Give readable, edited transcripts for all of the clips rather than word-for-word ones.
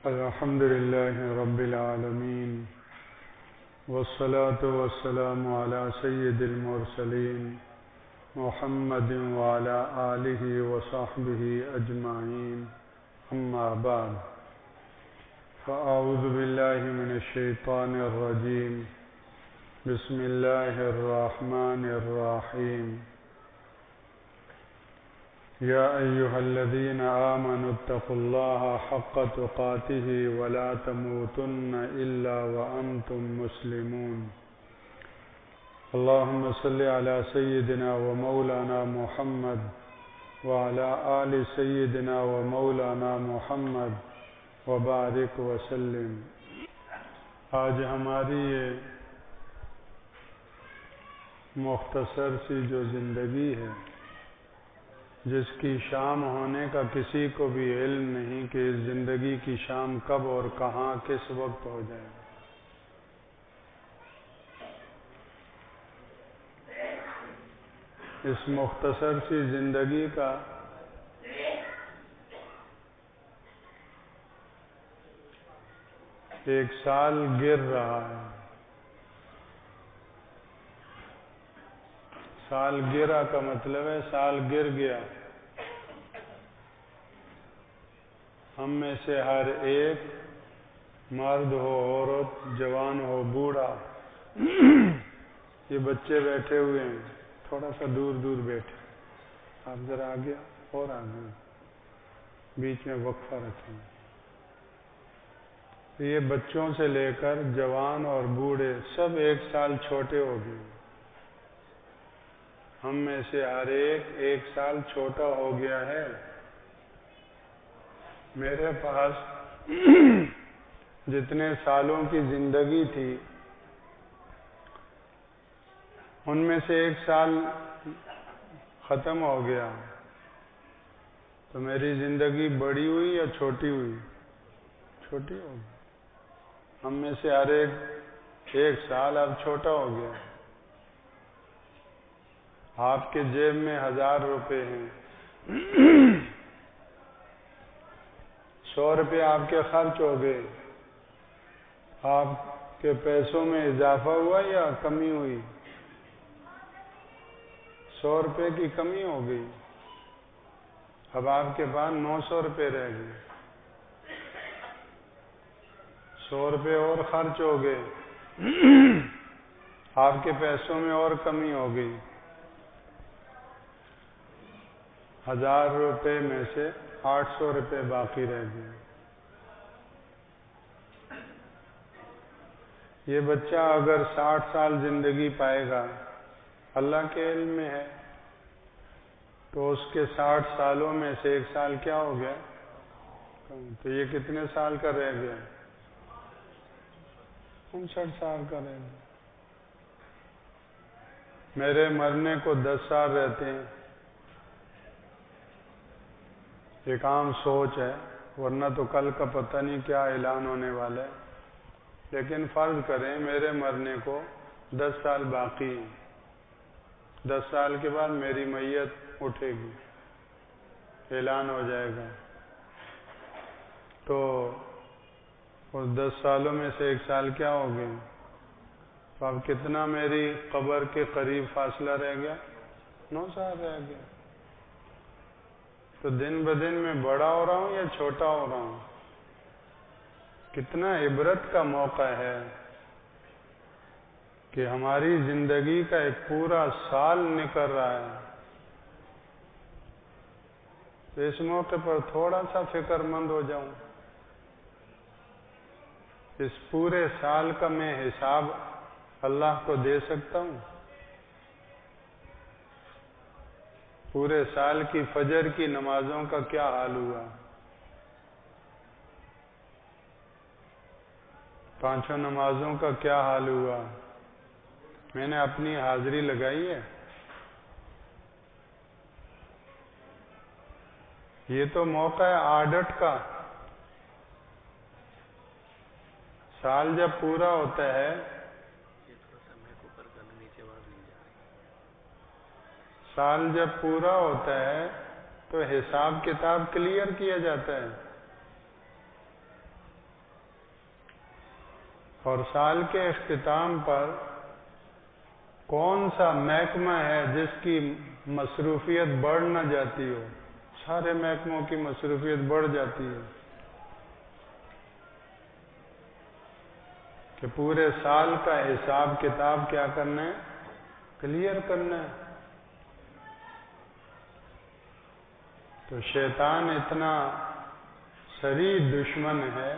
الحمد لله رب العالمين والصلاة والسلام على سيد المرسلين محمد وعلى آله وصحبه أجمعين أما بعد فأعوذ بالله من الشيطان الرجيم بسم الله الرحمن الرحيم يا أيها الذين آمنوا اتقوا الله حق تقاته ولا تموتن إلا وأنتم مسلمون اللهم صل على سيدنا ومولانا محمد وعلى آل سيدنا ومولانا محمد وبارك وسلم. آج ہماری یہ مختصر سی جو زندگی ہے جس کی شام ہونے کا کسی کو بھی علم نہیں کہ اس زندگی کی شام کب اور کہاں کس وقت ہو جائے. اس مختصر سی زندگی کا ایک سال گر رہا ہے. سال گرا کا مطلب ہے سال گر گیا. ہم میں سے ہر ایک مرد ہو عورت جوان ہو بوڑھا یہ بچے بیٹھے ہوئے ہیں تھوڑا سا دور دور بیٹھے. آپ ذرا آگے اور آگے بیچ میں وقفہ رکھیں. یہ بچوں سے لے کر جوان اور بوڑھے سب ایک سال چھوٹے ہو گئے. ہم میں سے ہر ایک سال چھوٹا ہو گیا ہے. میرے پاس جتنے سالوں کی زندگی تھی ان میں سے ایک سال ختم ہو گیا. تو میری زندگی بڑی ہوئی یا چھوٹی ہوئی؟ چھوٹی ہو گئی. ہم میں سے ہر ایک سال اب چھوٹا ہو گیا. آپ کے جیب میں 1000 روپے ہیں. 100 روپے آپ کے خرچ ہو گئے. آپ کے پیسوں میں اضافہ ہوا یا کمی ہوئی؟ 100 روپے کی کمی ہو گئی. اب آپ کے پاس 900 روپے رہ گئے. 100 روپے اور خرچ ہو گئے. آپ کے پیسوں میں اور کمی ہو گئی. 1000 روپے میں سے 800 روپے باقی رہ گئے. یہ بچہ اگر 60 سال زندگی پائے گا اللہ کے علم میں ہے تو اس کے 60 سالوں میں سے ایک سال کیا ہو گیا؟ تو یہ کتنے سال کا رہ گیا؟ 59 سال کا رہ گیا. میرے مرنے کو 10 سال رہتے ہیں. ایک عام سوچ ہے ورنہ تو کل کا پتہ نہیں کیا اعلان ہونے والا ہے. لیکن فرض کریں میرے مرنے کو 10 سال باقی ہیں. 10 سال کے بعد میری میت اٹھے گی اعلان ہو جائے گا. تو اس 10 سالوں میں سے ایک سال کیا ہو گئے؟ تو اب کتنا میری قبر کے قریب فاصلہ رہ گیا؟ 9 سال رہ گیا. تو دن بدن میں بڑا ہو رہا ہوں یا چھوٹا ہو رہا ہوں؟ کتنا عبرت کا موقع ہے کہ ہماری زندگی کا ایک پورا سال نکل رہا ہے. تو اس موقع پر تھوڑا سا فکر مند ہو جاؤں. اس پورے سال کا میں حساب اللہ کو دے سکتا ہوں؟ پورے سال کی فجر کی نمازوں کا کیا حال ہوا؟ 5 نمازوں کا کیا حال ہوا؟ میں نے اپنی حاضری لگائی ہے. یہ تو موقع ہے آڈٹ کا. سال جب پورا ہوتا ہے تو حساب کتاب کلیئر کیا جاتا ہے. اور سال کے اختتام پر کون سا محکمہ ہے جس کی مصروفیت بڑھ نہ جاتی ہو؟ سارے محکموں کی مصروفیت بڑھ جاتی ہے کہ پورے سال کا حساب کتاب کیا کرنا ہے؟ کلیئر کرنا ہے۔ تو شیطان اتنا شدید دشمن ہے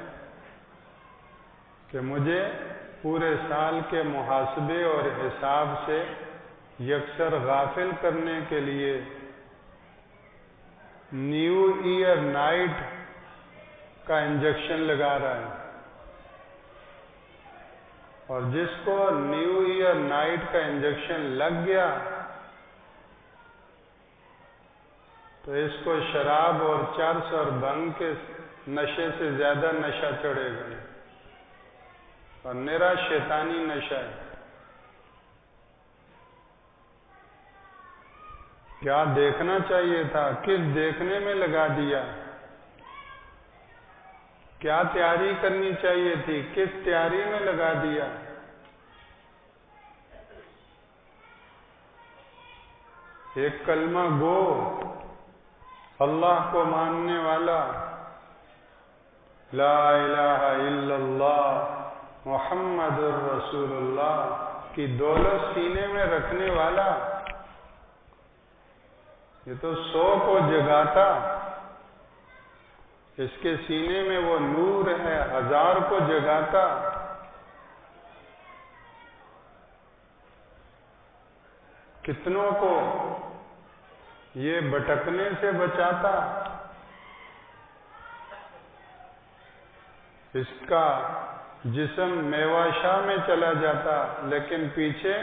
کہ مجھے پورے سال کے محاسبے اور حساب سے یکسر غافل کرنے کے لیے نیو ایئر نائٹ کا انجیکشن لگا رہا ہے، اور جس کو نیو ایئر نائٹ کا انجیکشن لگ گیا تو اس کو شراب اور چرس اور بھنگ کے نشے سے زیادہ نشہ چڑھے گا، اور نرا شیطانی نشہ ہے۔ کیا دیکھنا چاہیے تھا؟ کس دیکھنے میں لگا دیا؟ کیا تیاری کرنی چاہیے تھی؟ کس تیاری میں لگا دیا؟ ایک کلمہ گو، اللہ کو ماننے والا، لا الہ الا اللہ محمد الرسول اللہ کی دولت سینے میں رکھنے والا، یہ تو 100 کو جگاتا، اس کے سینے میں وہ نور ہے، 1000 کو جگاتا۔ کتنوں کو یہ بھٹکنے سے بچاتا، اس کا جسم میواشاہ میں چلا جاتا، لیکن پیچھے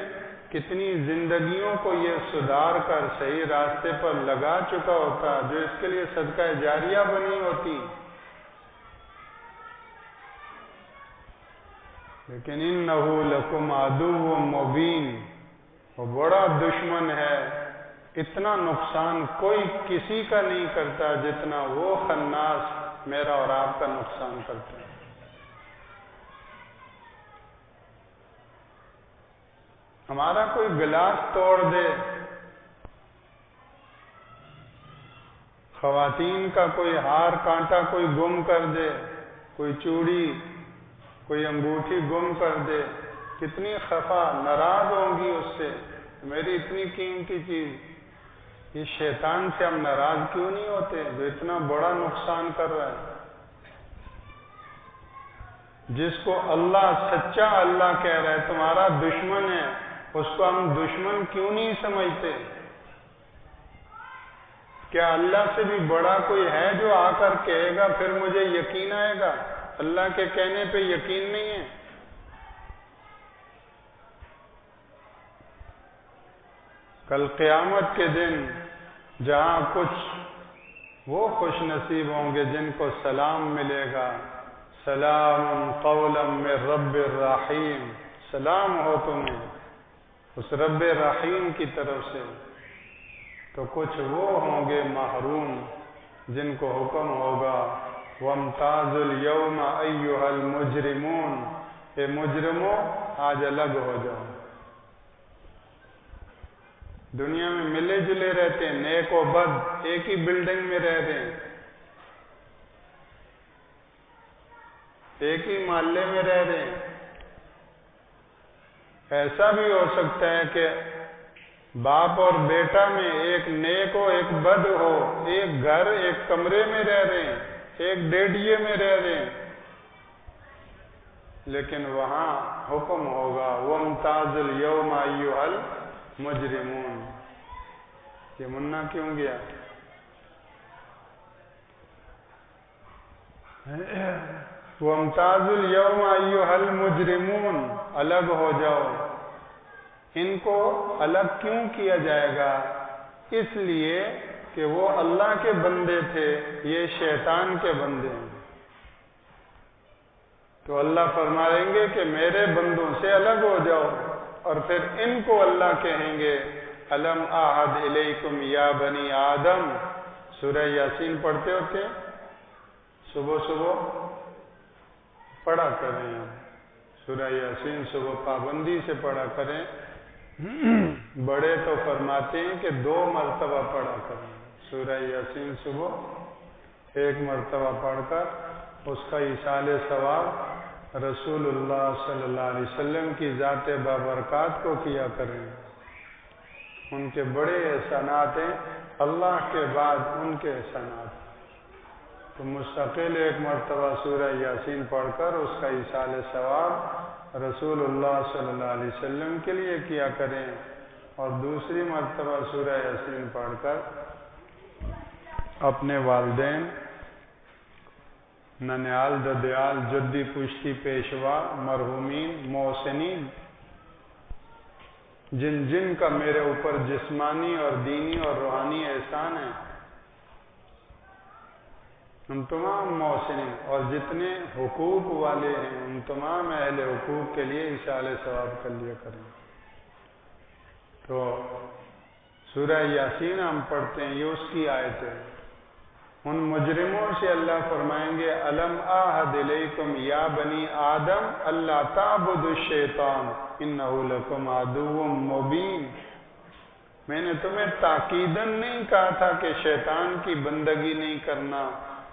کتنی زندگیوں کو یہ سدھار کر صحیح راستے پر لگا چکا ہوتا، جو اس کے لیے صدقہ جاریہ بنی ہوتی۔ لیکن انہو لکم عدو مبین، وہ بڑا دشمن ہے، اتنا نقصان کوئی کسی کا نہیں کرتا جتنا وہ خناس میرا اور آپ کا نقصان کرتا ہے۔ ہمارا کوئی گلاس توڑ دے، خواتین کا کوئی ہار کانٹا کوئی گم کر دے، کوئی چوڑی کوئی انگوٹھی گم کر دے، کتنی خفا ناراض ہوں گی اس سے، میری اتنی قیمتی چیز۔ اس شیطان سے ہم ناراض کیوں نہیں ہوتے جو اتنا بڑا نقصان کر رہا ہے؟ جس کو اللہ سچا اللہ کہہ رہا ہے تمہارا دشمن ہے، اس کو ہم دشمن کیوں نہیں سمجھتے؟ کیا اللہ سے بھی بڑا کوئی ہے جو آ کر کہے گا پھر مجھے یقین آئے گا؟ اللہ کے کہنے پہ یقین نہیں ہے۔ کل قیامت کے دن جہاں کچھ وہ خوش نصیب ہوں گے جن کو سلام ملے گا، سلام قولا من رب الرحیم، سلام ہو تمہیں اس رب رحیم کی طرف سے، تو کچھ وہ ہوں گے محروم جن کو حکم ہوگا وَامْتَازُوا الْيَوْمَ أَيُّهَا الْمُجْرِمُونَ، اے مجرموں آج الگ ہو جاؤ۔ دنیا میں ملے جلے رہتے ہیں، نیک و بد ایک ہی بلڈنگ میں رہ رہے ہیں، ایک ہی محلے میں رہ رہے ہیں۔ ایسا بھی ہو سکتا ہے کہ باپ اور بیٹا میں ایک نیک ہو ایک بد ہو، ایک گھر ایک کمرے میں رہ رہے ہیں، ایک ڈیڈیے میں رہ رہے ہیں، لیکن وہاں حکم ہوگا وَامْتَازُوا الْيَوْمَ أَيُّهَا الْمُجْرِمُونَ۔ یہ منا کیوں گیا؟ وَامْتَازُوا الْيَوْمَ أَيُّهَا الْمُجْرِمُونَ، الگ ہو جاؤ۔ ان کو الگ کیوں کیا جائے گا؟ اس لیے کہ وہ اللہ کے بندے تھے، یہ شیطان کے بندے ہیں۔ تو اللہ فرمائیں گے کہ میرے بندوں سے الگ ہو جاؤ، اور پھر ان کو اللہ کہیں گے الم اعہد الیکم یا بنی آدم۔ سورہ یاسین پڑھتے ہوتے صبح صبح پڑھا کریں، سورہ یاسین صبح پابندی سے پڑھا کریں. بڑے تو فرماتے ہیں کہ 2 مرتبہ پڑھا کریں. سورہ یاسین صبح 1 مرتبہ پڑھ کر اس کا ایصال ثواب رسول اللہ صلی اللہ علیہ وسلم کی ذات بابرکات کو کیا کریں. ان کے بڑے احسانات ہیں، اللہ کے بعد ان کے احسانات. تو مستقل 1 مرتبہ سورہ یاسین پڑھ کر اس کا ایصال ثواب رسول اللہ صلی اللہ علیہ وسلم کے لیے کیا کریں، اور دوسری مرتبہ سورہ یاسین پڑھ کر اپنے والدین، ننیال، ددیال، جدی پشتی پیشوا، مرحومین، محسنین، جن جن کا میرے اوپر جسمانی اور دینی اور روحانی احسان ہے، ان تمام محسنین اور جتنے حقوق والے ہیں ان تمام اہل حقوق کے لیے ایصال ثواب کر لیا کریں. تو سورہ یاسین ہم پڑھتے ہیں، یہ اس کی آیت ہے. ان مجرموں سے اللہ فرمائیں گے الم اعہد الیکم یا بنی آدم اللہ تعبدوا الشیطان انہ لکم عدو مبین. میں نے تمہیں تاکیداً نہیں کہا تھا کہ شیطان کی بندگی نہیں کرنا،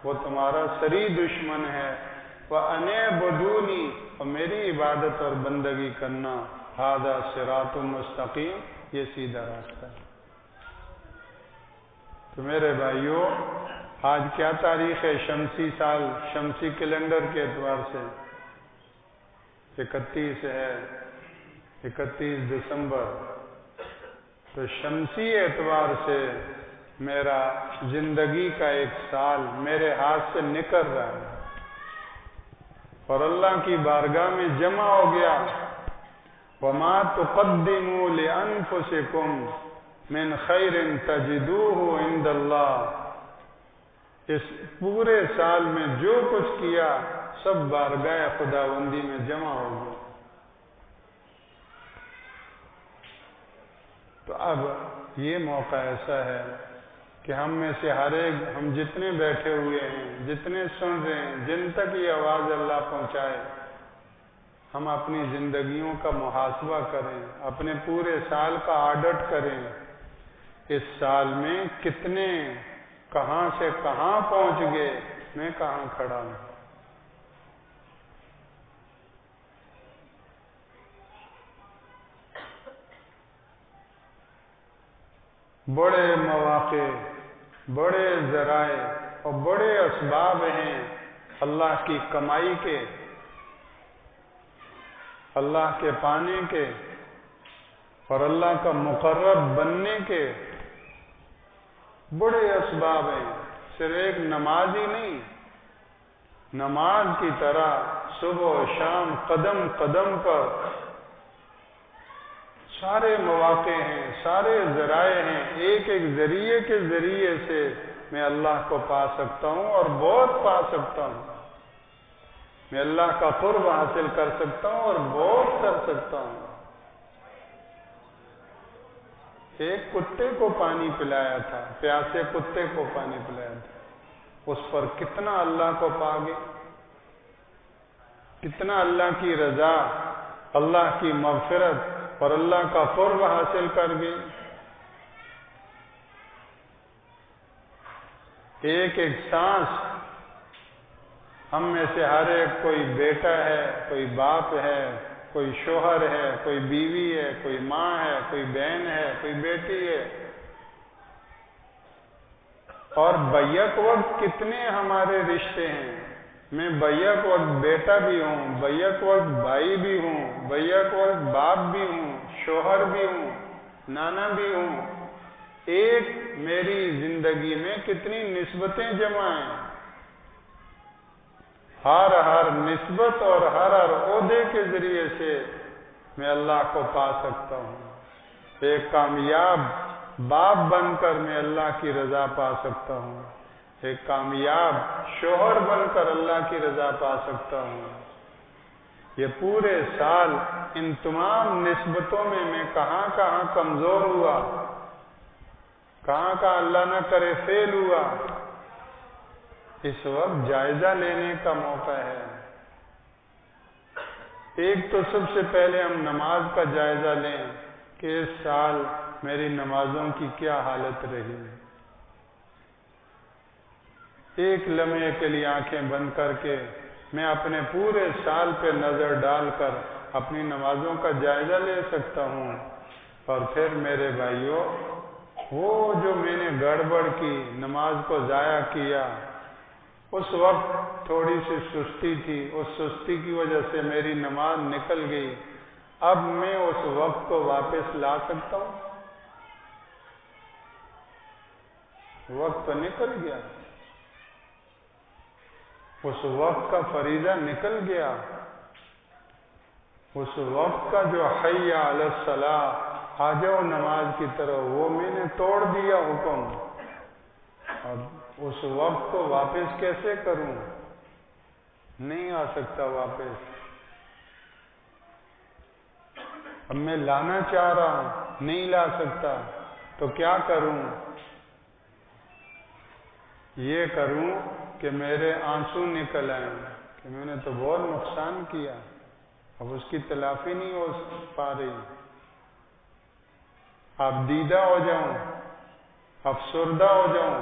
وہ تمہارا سری دشمن ہے. وَأَنِ اعْبُدُونِی، اور میری عبادت اور بندگی کرنا. ھذا صراط مستقیم، یہ سیدھا راستہ ہے. تو میرے بھائیوں، آج کیا تاریخ ہے؟ شمسی سال، شمسی کیلنڈر کے اعتبار سے 31 ہے، 31 دسمبر. تو شمسی اعتبار سے میرا زندگی کا 1 سال میرے ہاتھ سے نکل رہا ہے اور اللہ کی بارگاہ میں جمع ہو گیا. وَمَا تُقَدِّمُوا لِأَنفُسِكُمْ مِنْ خَيْرٍ تَجِدُوهُ عِنْدَ اللَّهِ. اس پورے سال میں جو کچھ کیا سب بارگاہ خداوندی میں جمع ہو گیا. تو اب یہ موقع ایسا ہے کہ ہم میں سے ہر ایک، ہم جتنے بیٹھے ہوئے ہیں، جتنے سن رہے ہیں، جن تک یہ آواز اللہ پہنچائے، ہم اپنی زندگیوں کا محاسبہ کریں، اپنے پورے سال کا آڈٹ کریں. اس سال میں کتنے، کہاں سے کہاں پہنچ گئے، میں کہاں کھڑا ہوں. بڑے مواقع، بڑے ذرائع اور بڑے اسباب ہیں اللہ کی کمائی کے، اللہ کے پانے کے اور اللہ کا مقرب بننے کے. بڑے اسباب ہیں، صرف ایک نماز ہی نہیں. نماز کی طرح صبح و شام قدم قدم پر سارے مواقع ہیں، سارے ذرائع ہیں. ایک ایک ذریعے کے ذریعے سے میں اللہ کو پا سکتا ہوں اور بہت پا سکتا ہوں. میں اللہ کا قرب حاصل کر سکتا ہوں اور بہت کر سکتا ہوں. ایک کتے کو پانی پلایا تھا، پیاسے کتے کو پانی پلایا تھا، اس پر کتنا اللہ کو پا گئے، کتنا اللہ کی رضا، اللہ کی مغفرت اور اللہ کا قرب حاصل کر گئے. ایک ایک سانس ہم میں سے ہر ایک، کوئی بیٹا ہے، کوئی باپ ہے، کوئی شوہر ہے، کوئی بیوی ہے، کوئی ماں ہے، کوئی بہن ہے، کوئی بیٹی ہے. اور بیک وقت کتنے ہمارے رشتے ہیں. میں بیک وقت بیٹا بھی ہوں، بیک وقت بھائی بھی ہوں، بیک وقت باپ بھی ہوں، شوہر بھی ہوں، نانا بھی ہوں. ایک میری زندگی میں کتنی نسبتیں جمع ہیں. ہر نسبت اور ہر عہدے کے ذریعے سے میں اللہ کو پا سکتا ہوں. ایک کامیاب باپ بن کر میں اللہ کی رضا پا سکتا ہوں. ایک کامیاب شوہر بن کر اللہ کی رضا پا سکتا ہوں. یہ پورے سال ان تمام نسبتوں میں کہاں کہاں کمزور ہوا، کہاں کہاں اللہ نہ کرے فیل ہوا. اس وقت جائزہ لینے کا موقع ہے. ایک تو سب سے پہلے ہم نماز کا جائزہ لیں کہ اس سال میری نمازوں کی کیا حالت رہی۔ ایک لمحے کے لیے آنکھیں بند کر کے میں اپنے پورے سال پہ نظر ڈال کر اپنی نمازوں کا جائزہ لے سکتا ہوں۔ اور پھر میرے بھائیوں، وہ جو میں نے گڑبڑ کی، نماز کو ضائع کیا، اس وقت تھوڑی سی سستی تھی، اس سستی کی وجہ سے میری نماز نکل گئی، اب میں اس وقت کو واپس لا سکتا ہوں؟ وقت تو نکل گیا، اس وقت کا فریضہ نکل گیا، اس وقت کا جو حی علی الصلاۃ، آ جاؤ نماز کی طرف، وہ میں نے توڑ دیا حکم۔ اب اس وقت کو واپس کیسے کروں؟ نہیں آ سکتا واپس۔ اب میں لانا چاہ رہا ہوں، نہیں لا سکتا، تو کیا کروں؟ یہ کروں کہ میرے آنسو نکل آئیں کہ میں نے تو بہت نقصان کیا، اب اس کی تلافی نہیں ہو پا رہی، اب دیدہ ہو جاؤں، افسردہ ہو جاؤں،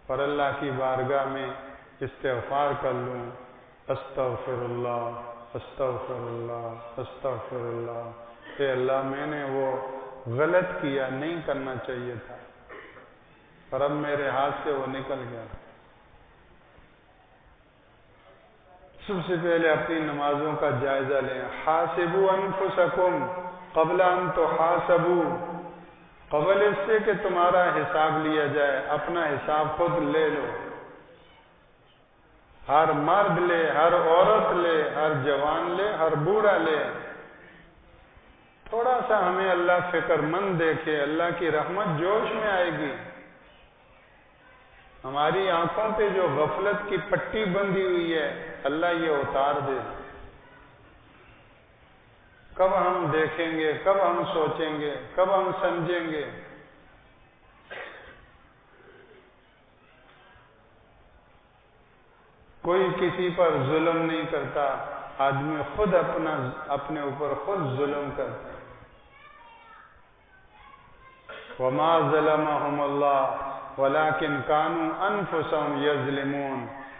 اور اللہ کی بارگاہ میں استغفار کر لوں، استغفر اللہ استغفر اللہ استغفر اللہ، اے اللہ میں نے وہ غلط کیا، نہیں کرنا چاہیے تھا، اور اب میرے ہاتھ سے وہ نکل گیا۔ سب سے پہلے اپنی نمازوں کا جائزہ لیں۔ حاسبوا انفسکم قبل ان تحاسبوا، قبل اس سے کہ تمہارا حساب لیا جائے، اپنا حساب خود لے لو۔ ہر مرد لے، ہر عورت لے، ہر جوان لے، ہر بوڑھا لے۔ تھوڑا سا ہمیں اللہ فکر مند دیکھے، اللہ کی رحمت جوش میں آئے گی۔ ہماری آنکھوں پہ جو غفلت کی پٹی بندھی ہوئی ہے، اللہ یہ اتار دے۔ کب ہم دیکھیں گے، کب ہم سوچیں گے، کب ہم سمجھیں گے؟ کوئی کسی پر ظلم نہیں کرتا، آدمی خود اپنے اوپر خود ظلم کرتا ہے۔ وما ظلمهم اللہ ولكن كانوا انفسهم يظلمون،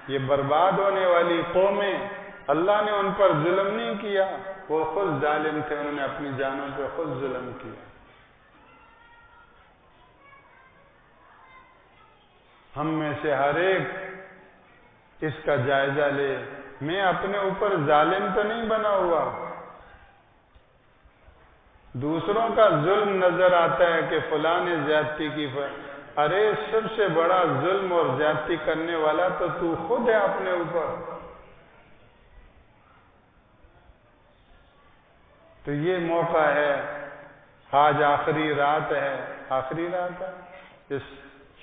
یہ برباد ہونے والی قومیں، اللہ نے ان پر ظلم نہیں کیا، وہ خود ظالم تھے، انہوں نے اپنی جانوں پہ خود ظلم کیا۔ ہم میں سے ہر ایک اس کا جائزہ لے، میں اپنے اوپر ظالم تو نہیں بنا ہوا۔ دوسروں کا ظلم نظر آتا ہے کہ فلاں نے زیادتی کی، ارے سب سے بڑا ظلم اور زیادتی کرنے والا تو خود ہے اپنے اوپر۔ تو یہ موقع ہے، آج آخری رات ہے، آخری رات ہے اس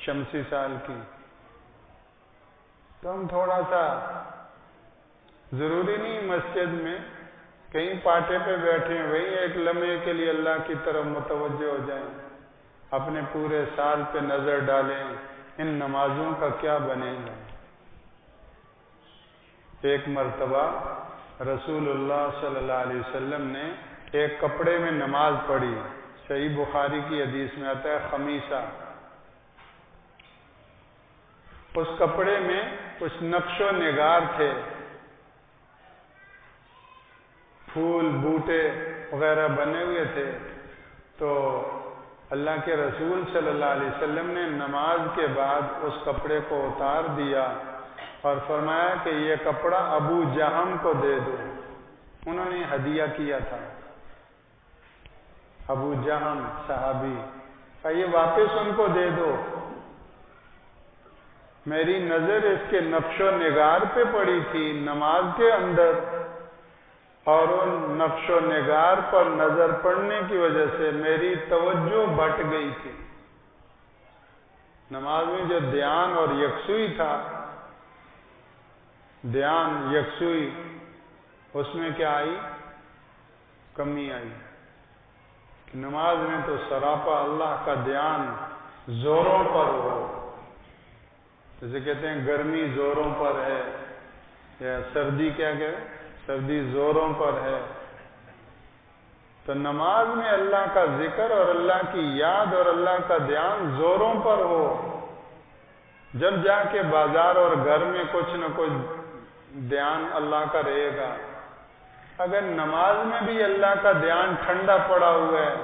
شمسی سال کی، تو ہم تھوڑا سا، ضروری نہیں مسجد میں، کہیں پاٹے پہ بیٹھے ہیں، وہیں ایک لمحے کے لیے اللہ کی طرف متوجہ ہو جائیں، اپنے پورے سال پہ نظر ڈالیں، ان نمازوں کا کیا بنے گا۔ ایک مرتبہ رسول اللہ صلی اللہ علیہ وسلم نے ایک کپڑے میں نماز پڑھی، صحیح بخاری کی حدیث میں آتا ہے خمیسہ۔ اس کپڑے میں کچھ نقش و نگار تھے، پھول بوٹے وغیرہ بنے ہوئے تھے، تو اللہ کے رسول صلی اللہ علیہ وسلم نے نماز کے بعد اس کپڑے کو اتار دیا اور فرمایا کہ یہ کپڑا ابو جہم کو دے دو، انہوں نے ہدیہ کیا تھا۔ ابو جہم صحابی، یہ واپس ان کو دے دو۔ میری نظر اس کے نقش و نگار پہ پڑی تھی نماز کے اندر، اور ان نقش و نگار پر نظر پڑنے کی وجہ سے میری توجہ بٹ گئی تھی۔ نماز میں جو دھیان اور یکسوئی تھا، دھیان یکسوئی، اس میں کیا آئی؟ کمی آئی۔ نماز میں تو سراپا اللہ کا دھیان زوروں پر ہو، جیسے کہتے ہیں گرمی زوروں پر ہے، یا سردی کیا کہ سردی زوروں پر ہے، تو نماز میں اللہ کا ذکر اور اللہ کی یاد اور اللہ کا دھیان زوروں پر ہو، جب جا کے بازار اور گھر میں کچھ نہ کچھ دھیان اللہ کا رہے گا۔ اگر نماز میں بھی اللہ کا دھیان ٹھنڈا پڑا ہوا ہے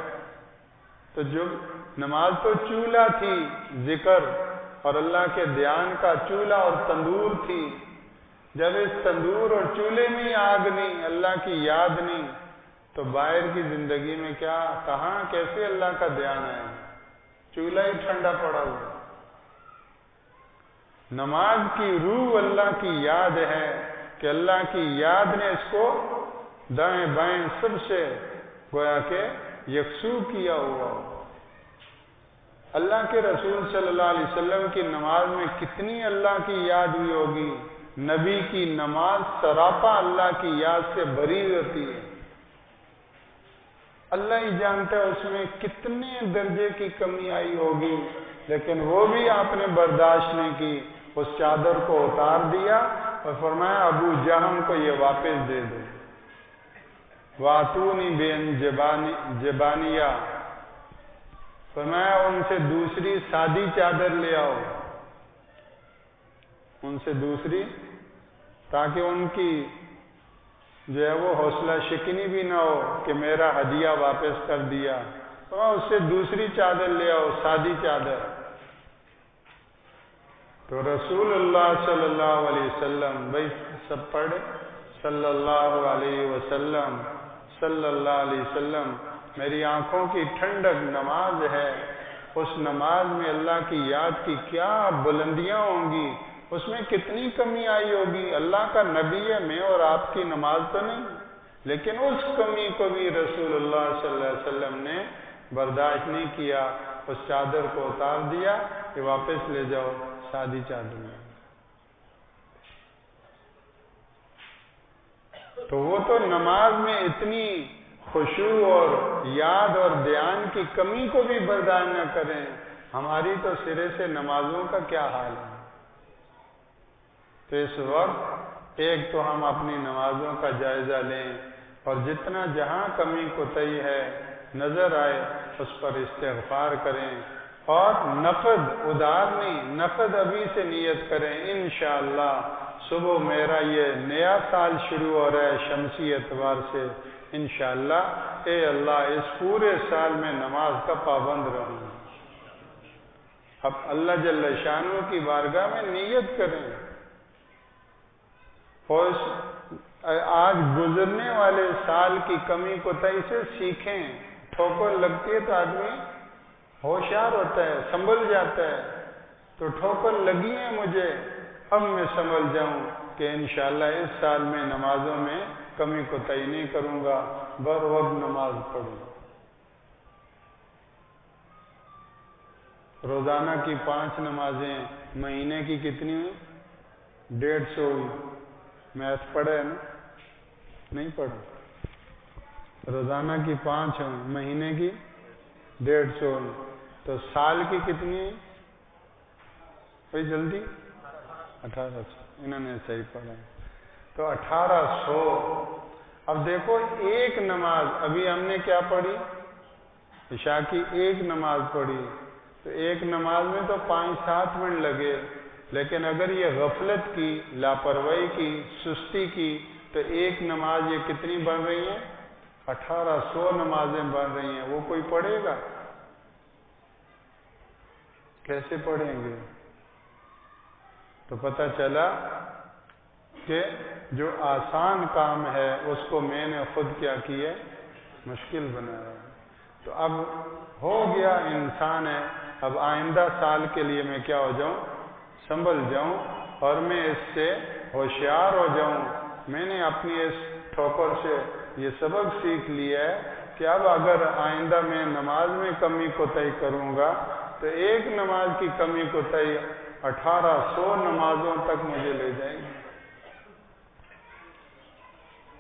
تو جو نماز تو چولہا تھی، ذکر اور اللہ کے دھیان کا چولہا اور تندور تھی، جب اس تندور اور چولہے میں ہی آگ نہیں، اللہ کی یاد نہیں، تو باہر کی زندگی میں کیا، کہاں کیسے اللہ کا دھیان آئے؟ چولہا ہی ٹھنڈا پڑا ہوا۔ نماز کی روح اللہ کی یاد ہے کہ اللہ کی یاد نے اس کو دائیں بائیں سب سے گویا کہ یکسو کیا ہوا۔ اللہ کے رسول صلی اللہ علیہ وسلم کی نماز میں کتنی اللہ کی یاد ہوئی ہوگی۔ نبی کی نماز سراپا اللہ کی یاد سے بھری ہوتی ہے، اللہ ہی جانتا ہے اس میں کتنے درجے کی کمی آئی ہوگی، لیکن وہ بھی آپ نے برداشت نہیں کی، اس چادر کو اتار دیا اور فرمایا ابو جہم کو یہ واپس دے دو۔ واتونی بین جبانیہ، فرمایا ان سے دوسری سادی چادر لے آؤ، ان سے دوسری، تاکہ ان کی جو ہے وہ حوصلہ شکنی بھی نہ ہو کہ میرا ہدیہ واپس کر دیا، تو اس سے دوسری چادر لے آؤ، سادی چادر۔ تو رسول اللہ صلی اللہ علیہ وسلم، بھائی سب پڑھے، صلی اللہ علیہ وسلم، صلی اللہ علیہ وسلم، میری آنکھوں کی ٹھنڈک نماز ہے، اس نماز میں اللہ کی یاد کی کیا بلندیاں ہوں گی، اس میں کتنی کمی آئی ہوگی۔ اللہ کا نبی ہے، میں اور آپ کی نماز تو نہیں، لیکن اس کمی کو بھی رسول اللہ صلی اللہ علیہ وسلم نے برداشت نہیں کیا، اس چادر کو اتار دیا کہ واپس لے جاؤ سادی چادر میں۔ تو وہ تو نماز میں اتنی خشوع اور یاد اور دھیان کی کمی کو بھی برداشت نہ کریں، ہماری تو سرے سے نمازوں کا کیا حال ہے۔ تو اس وقت ایک تو ہم اپنی نمازوں کا جائزہ لیں، اور جتنا جہاں کمی کوتاہی ہے نظر آئے اس پر استغفار کریں، اور نقد ادھار نہیں، نقد ابھی سے نیت کریں، انشاءاللہ صبح میرا یہ نیا سال شروع ہو رہا ہے شمسی اعتبار سے، انشاءاللہ اے اللہ اس پورے سال میں نماز کا پابند رہوں۔ اب اللہ جل شانہ کی بارگاہ میں نیت کریں، اور آج گزرنے والے سال کی کمی کوتاہی سے سیکھیں۔ ٹھوکر لگتی ہے تو آدمی ہوشیار ہوتا ہے، سنبھل جاتا ہے، تو ٹھوکر لگی ہے مجھے، اب میں سنبھل جاؤں کہ انشاءاللہ اس سال میں نمازوں میں کمی کوتاہی نہیں کروں گا، بر وقت نماز پڑھوں۔ روزانہ کی 5 نمازیں، مہینے کی کتنی ہوئی؟ 150 ہوئی۔ میتھ پڑھے نا؟ نہیں پڑھا۔ روزانہ کی 5 ہیں، مہینے کی 150 ہوئی، تو سال کی کتنی ہوئی؟ بھائی جلدی 1800، انہوں نے صحیح پڑھا، تو 1800۔ اب دیکھو ایک نماز، ابھی ہم نے کیا پڑھی؟ عشاء کی ایک نماز پڑھی، تو ایک نماز میں تو 5-7 منٹ لگے، لیکن اگر یہ غفلت کی، لاپرواہی کی، سستی کی، تو ایک نماز یہ کتنی بن رہی ہیں؟ 1800 نمازیں بن رہی ہیں۔ وہ کوئی پڑھے گا؟ کیسے پڑھیں گے؟ تو پتہ چلا کہ جو آسان کام ہے اس کو میں نے خود کیا کیا، مشکل بنایا۔ تو اب ہو گیا، انسان ہے، اب آئندہ سال کے لیے میں کیا ہو جاؤں؟ سنبھل جاؤں، اور میں اس سے ہوشیار ہو جاؤں۔ میں نے اپنی اس ٹھوکر سے یہ سبق سیکھ لیا ہے کہ اب اگر آئندہ میں نماز میں کمی کوتاہی کروں گا تو ایک نماز کی کمی کوتاہی 1800 نمازوں تک مجھے لے جائے گی۔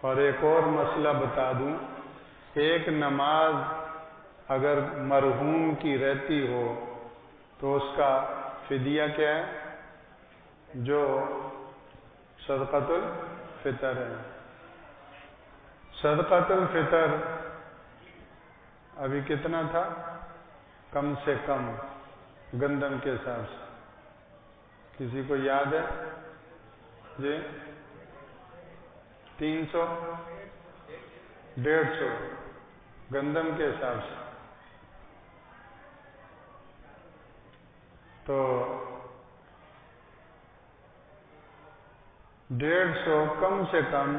اور ایک اور مسئلہ بتا دوں، ایک نماز اگر مرحوم کی رہتی ہو تو اس کا فدیہ کیا ہے؟ جو صدقۃ الفطر ہے، صدقۃ الفطر ابھی کتنا تھا؟ کم سے کم گندم کے حساب سے کسی کو یاد ہے؟ جی 300 150 گندم کے حساب سے. تو 150 کم سے کم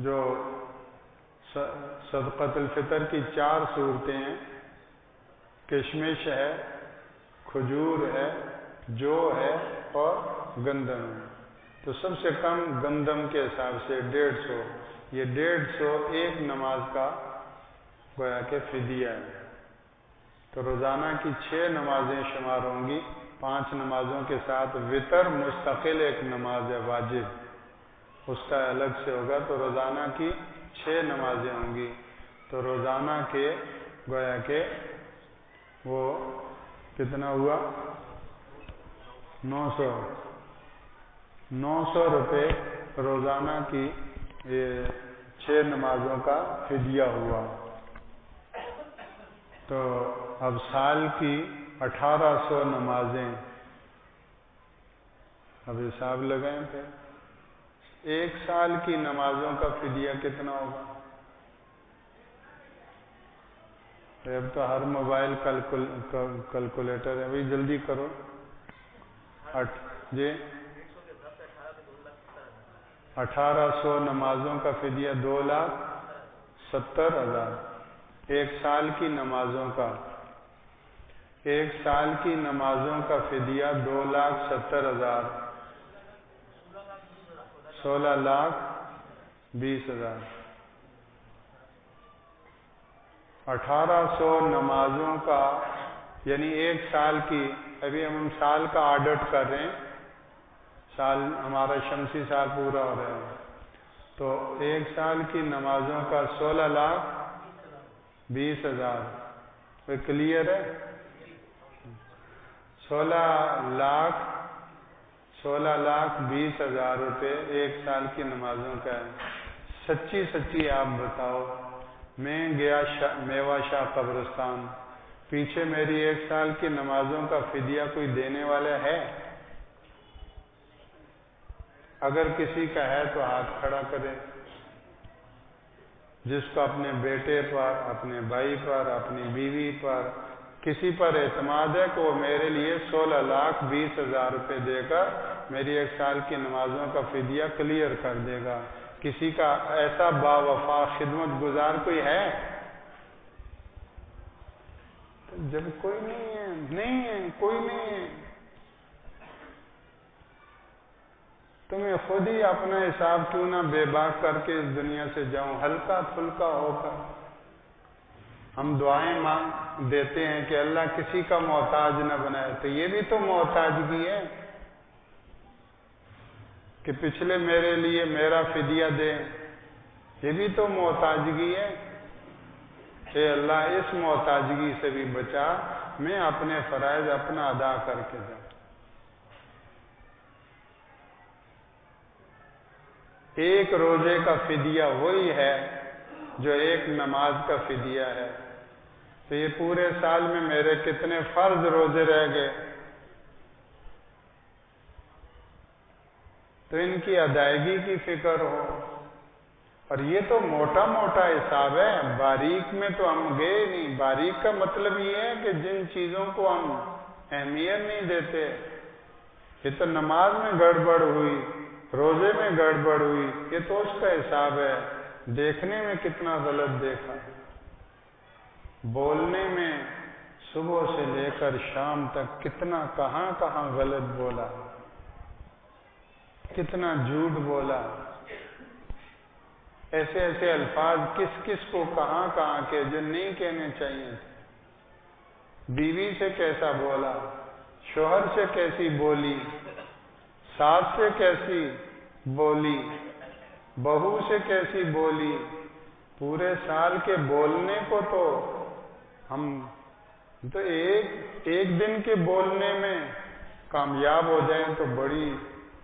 جو صدقۃ الفطر کی 4 صورتیں ہیں، کشمش ہے، کھجور ہے، جو ہے اور گندم ہے. تو سب سے کم گندم کے حساب سے 150. یہ 150 ایک نماز کا گویا کہ فدیہ ہے. تو روزانہ کی 6 نمازیں شمار ہوں گی. 5 نمازوں کے ساتھ وطر مستقل ایک نماز ہے واجب، اس کا الگ سے ہوگا. تو روزانہ کی 6 نمازیں ہوں گی. تو روزانہ کے گویا کہ وہ کتنا ہوا؟ 900 روپے روزانہ کی یہ 6 نمازوں کا فدیہ ہوا. تو اب سال کی 1800 نمازیں، اب حساب لگائیں پھر. ایک سال کی نمازوں کا فدیہ کتنا ہوگا؟ اب تو ہر موبائل کیلکولیٹر ہے، بھائی جلدی کرو. جی 1800 نمازوں کا فدیہ 2,70,000. ایک سال کی نمازوں کا، ایک سال کی نمازوں کا فدیہ 2,70,000، 16,20,000. 1800 نمازوں کا یعنی ایک سال کی. ابھی ہم سال کا آڈٹ کر رہے ہیں، سال ہمارا شمسی سال پورا ہو رہا ہے. تو ایک سال کی نمازوں کا 16,20,000. وہ کلیئر ہے؟ 16,20,000 روپے ایک سال کی نمازوں کا ہے. سچی آپ بتاؤ، میں گیا میوہ شاہ قبرستان، پیچھے میری ایک سال کی نمازوں کا فدیہ کوئی دینے والا ہے؟ اگر کسی کا ہے تو ہاتھ کھڑا کرے. جس کو اپنے بیٹے پر، اپنے بھائی پر، اپنی بیوی پر، کسی پر اعتماد ہے کہ وہ میرے لیے 16,20,000 روپے دے کر میری ایک سال کی نمازوں کا فدیہ کلیئر کر دے گا. کسی کا ایسا باوفا خدمت گزار کوئی ہے؟ جب کوئی نہیں ہے، کوئی نہیں ہے، تمہیں خود ہی اپنا حساب کیوں نہ بے باک کر کے اس دنیا سے جاؤں، ہلکا پھلکا ہو کر. ہم دعائیں مانگ دیتے ہیں کہ اللہ کسی کا محتاج نہ بنائے. تو یہ بھی تو محتاجگی ہے کہ پچھلے میرے لیے میرا فدیہ دے. یہ بھی تو محتاجگی ہے. اے اللہ اس محتاجگی سے بھی بچا، میں اپنے فرائض اپنا ادا کر کے جاؤں. ایک روزے کا فدیہ وہی ہے جو ایک نماز کا فدیہ ہے. تو یہ پورے سال میں میرے کتنے فرض روزے رہ گئے، تو ان کی ادائیگی کی فکر ہو. اور یہ تو موٹا حساب ہے، باریک میں تو ہم گئے نہیں. باریک کا مطلب یہ ہے کہ جن چیزوں کو ہم اہمیت نہیں دیتے. یہ تو نماز میں گڑبڑ ہوئی، روزے میں گڑبڑ ہوئی، یہ تو اس کا حساب ہے. دیکھنے میں کتنا غلط دیکھا، بولنے میں صبح سے لے کر شام تک کتنا کہاں غلط بولا، کتنا جھوٹ بولا. ایسے الفاظ کس کو کہاں کے جو نہیں کہنے چاہیے تھے. بیوی سے کیسا بولا، شوہر سے کیسی بولی، ساس سے کیسی بولی، بہو سے کیسی بولی. پورے سال کے بولنے کو تو ہم تو ایک دن کے بولنے میں کامیاب ہو جائیں تو بڑی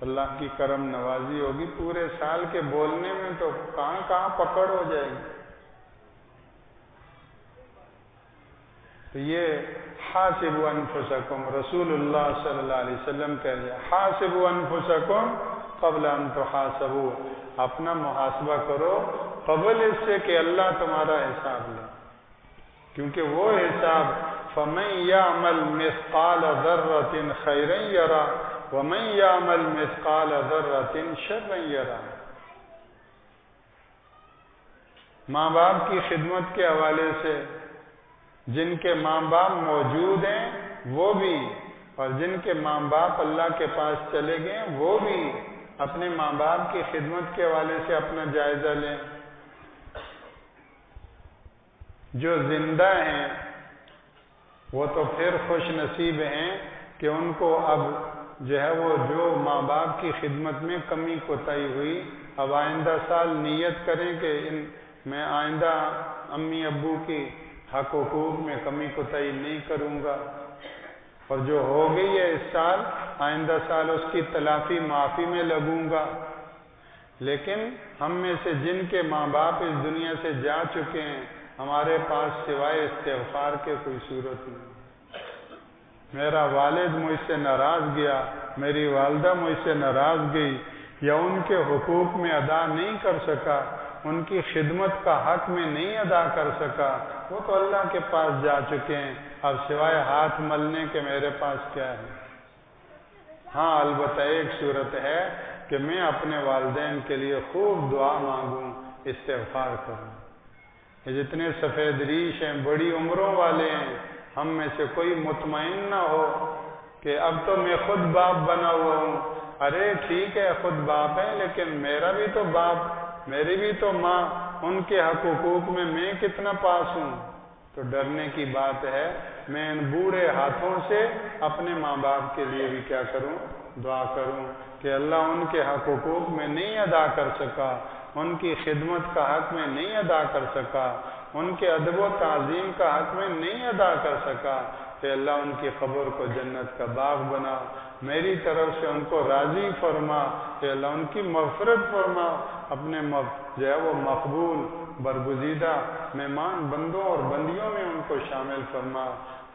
اللہ کی کرم نوازی ہوگی، پورے سال کے بولنے میں تو کہاں کہاں پکڑ ہو جائے گی۔ تو یہ حاسبوا انفسکم، رسول اللہ صلی اللہ علیہ وسلم کہہ رہے ہیں حاسبوا انفسکم قبل ان تحاسبوا، اپنا محاسبہ کرو قبل اس سے کہ اللہ تمہارا حساب لے، کیونکہ وہ حساب فَمَن يَعْمَلْ مِثْقَالَ ذَرَّةٍ خَيْرًا يَرَهُ وَمَن يَعْمَلْ مِثْقَالَ ذَرَّةٍ شَرًّا يَرَهُ۔ ماں باپ کی خدمت کے حوالے سے جن کے ماں باپ موجود ہیں وہ بھی، اور جن کے ماں باپ اللہ کے پاس چلے گئے وہ بھی اپنے ماں باپ کی خدمت کے حوالے سے اپنا جائزہ لیں۔ جو زندہ ہیں وہ تو پھر خوش نصیب ہیں کہ ان کو اب جو ہے وہ جو ماں باپ کی خدمت میں کمی کوتاہی ہوئی، اب آئندہ سال نیت کریں کہ میں آئندہ امی ابو کی حق حقوق میں کمی کوتاہی نہیں کروں گا، اور جو ہو گئی ہے اس سال آئندہ سال اس کی تلافی معافی میں لگوں گا۔ لیکن ہم میں سے جن کے ماں باپ اس دنیا سے جا چکے ہیں، ہمارے پاس سوائے استغفار کے کوئی صورت نہیں۔ میرا والد مجھ سے ناراض گیا، میری والدہ مجھ سے ناراض گئی، یا ان کے حقوق میں ادا نہیں کر سکا، ان کی خدمت کا حق میں نہیں ادا کر سکا، وہ تو اللہ کے پاس جا چکے ہیں، اب سوائے ہاتھ ملنے کے میرے پاس کیا ہے؟ ہاں البتہ ایک صورت ہے کہ میں اپنے والدین کے لیے خوب دعا مانگوں، استغفار کروں۔ یہ جتنے سفید ریش ہیں، بڑی عمروں والے ہیں، ہم میں سے کوئی مطمئن نہ ہو کہ اب تو میں خود باپ بنا ہوا ہوں۔ ارے ٹھیک ہے خود باپ ہے، لیکن میرا بھی تو باپ، میری بھی تو ماں، ان کے حق حقوق میں کتنا پاس ہوں؟ تو ڈرنے کی بات ہے، میں ان بوڑھے ہاتھوں سے اپنے ماں باپ کے لیے بھی کیا کروں؟ دعا کروں کہ اللہ ان کے حق حقوق میں نہیں ادا کر سکا، ان کی خدمت کا حق میں نہیں ادا کر سکا، ان کے ادب و تعظیم کا حق میں نہیں ادا کر سکا، کہ اللہ ان کی قبر کو جنت کا باغ بنا، میری طرف سے ان کو راضی فرما، کہ اللہ ان کی مغفرت فرما، اپنے جو ہے وہ مقبول برگزیدہ مہمان بندوں اور بندیوں میں ان کو شامل فرما۔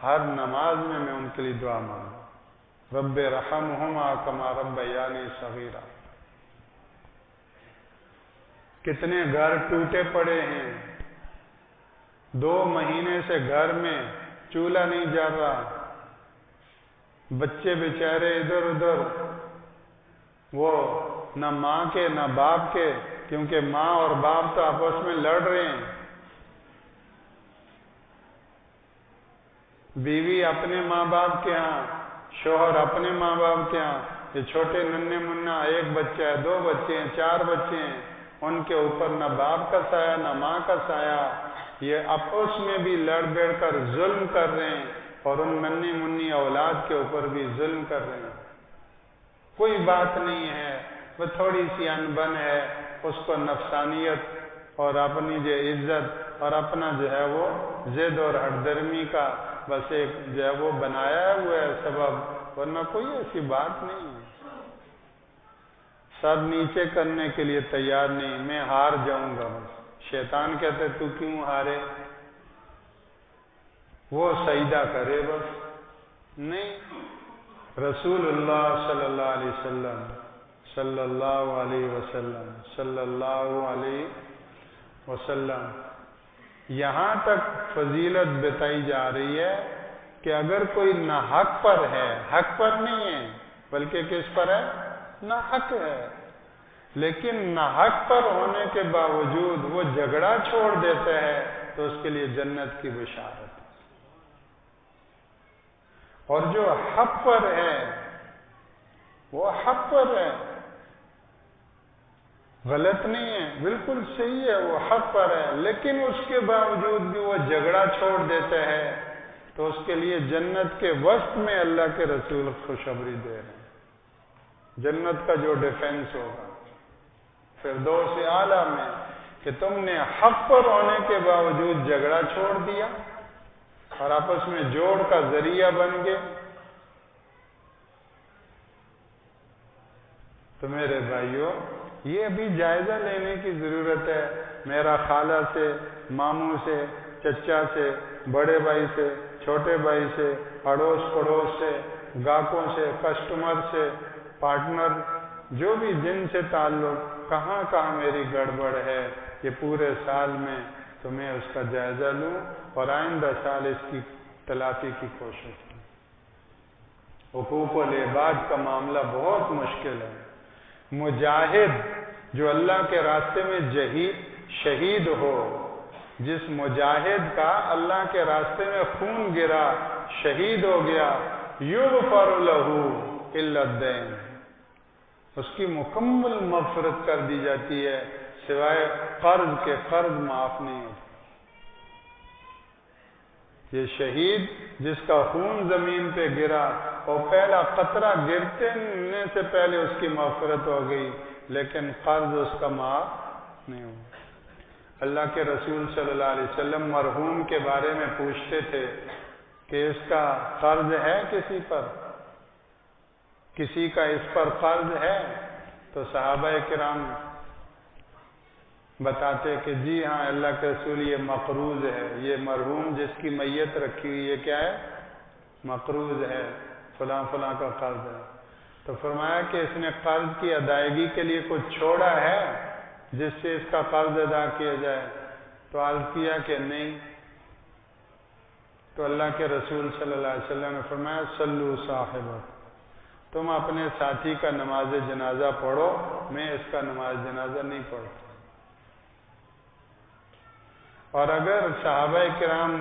ہر نماز میں ان کے لیے دعا مانگوں، رب رحمہما کما ربیانی صغیرا۔ کتنے گھر ٹوٹے پڑے ہیں، 2 مہینے سے گھر میں چولہا نہیں جل رہا، بچے بیچارے ادھر ادھر، وہ نہ ماں کے نہ باپ کے، کیونکہ ماں اور باپ تو آپس میں لڑ رہے ہیں، بیوی اپنے ماں باپ کے ہاں، شوہر اپنے ماں باپ کے ہاں، یہ چھوٹے ننھے منا، 1 بچہ ہے، 2 بچے ہیں، 4 بچے ہیں، ان کے اوپر نہ باپ کا سایہ نہ ماں کا سایہ، یہ آپس میں بھی لڑ بیڑ کر ظلم کر رہے ہیں، اور ان ننھی منی اولاد کے اوپر بھی ظلم کر رہے ہیں۔ کوئی بات نہیں ہے، وہ تھوڑی سی انبن ہے، اس کو نفسانیت اور اپنی جو عزت اور اپنا جو ہے وہ ضد اور ہٹ درمی کا بس ایک جو ہے وہ بنایا ہوا ہے سبب، ورنہ کوئی ایسی بات نہیں ہے۔ سب نیچے کرنے کے لیے تیار نہیں، میں ہار جاؤں گا بس۔ شیطان کہتے تو کیوں ہارے، وہ سجدہ کرے بس، نہیں۔ رسول اللہ صلی اللہ علیہ وسلم صلی اللہ علیہ وسلم صلی اللہ علیہ وسلم یہاں تک فضیلت بتائی جا رہی ہے کہ اگر کوئی نہ حق پر ہے، حق پر نہیں ہے بلکہ کس پر ہے؟ نہ حق ہے، لیکن نہ حق پر ہونے کے باوجود وہ جھگڑا چھوڑ دیتا ہے تو اس کے لیے جنت کی بشارت ہے۔ اور جو حق پر ہے وہ حق پر ہے، غلط نہیں ہے، بالکل صحیح ہے، وہ حق پر ہے، لیکن اس کے باوجود بھی وہ جھگڑا چھوڑ دیتا ہے تو اس کے لیے جنت کے وسط میں اللہ کے رسول خوشخبری دے رہے ہیں، جنت کا جو ڈیفینس ہوگا فردوس اعلیٰ میں، کہ تم نے حق پر ہونے کے باوجود جھگڑا چھوڑ دیا اور آپس میں جوڑ کا ذریعہ بن گئے۔ تو میرے بھائیوں یہ ابھی جائزہ لینے کی ضرورت ہے. میرا خالہ سے، ماموں سے، چچا سے، بڑے بھائی سے، چھوٹے بھائی سے، اڑوس پڑوس سے، گاہکوں سے، کسٹمر سے، پارٹنر، جو بھی جن سے تعلق، کہاں کہاں میری گڑبڑ ہے یہ پورے سال میں، تو میں اس کا جائزہ لوں اور آئندہ سال اس کی تلافی کی کوشش کروں. حقوق العباد کا معاملہ بہت مشکل ہے. مجاہد جو اللہ کے راستے میں شہید ہو، جس مجاہد کا اللہ کے راستے میں خون گرا، شہید ہو گیا، یغفر لہ الا الدین، اس کی مکمل مغفرت کر دی جاتی ہے سوائے قرض کے. قرض معاف نہیں ہوتا. یہ شہید جس کا خون زمین پہ گرا اور پہلا قطرہ گرتے سے پہلے اس کی مغفرت ہو گئی، لیکن قرض اس کا معاف نہیں ہوا. اللہ کے رسول صلی اللہ علیہ وسلم مرحوم کے بارے میں پوچھتے تھے کہ اس کا قرض ہے کسی پر، کسی کا اس پر قرض ہے؟ تو صحابہ کرام بتاتے کہ جی ہاں اللہ کے رسول یہ مقروض ہے، یہ مرحوم جس کی میت رکھی ہوئی یہ کیا ہے؟ مقروض ہے، فلاں فلاں کا قرض ہے. تو فرمایا کہ اس نے قرض کی ادائیگی کے لیے کچھ چھوڑا ہے جس سے اس کا قرض ادا کیا جائے؟ تو عرض کیا کہ نہیں. تو اللہ کے رسول صلی اللہ علیہ وسلم نے فرمایا صلو صاحبہ، تم اپنے ساتھی کا نماز جنازہ پڑھو، میں اس کا نماز جنازہ نہیں پڑھتا. اور اگر صحابہ کرام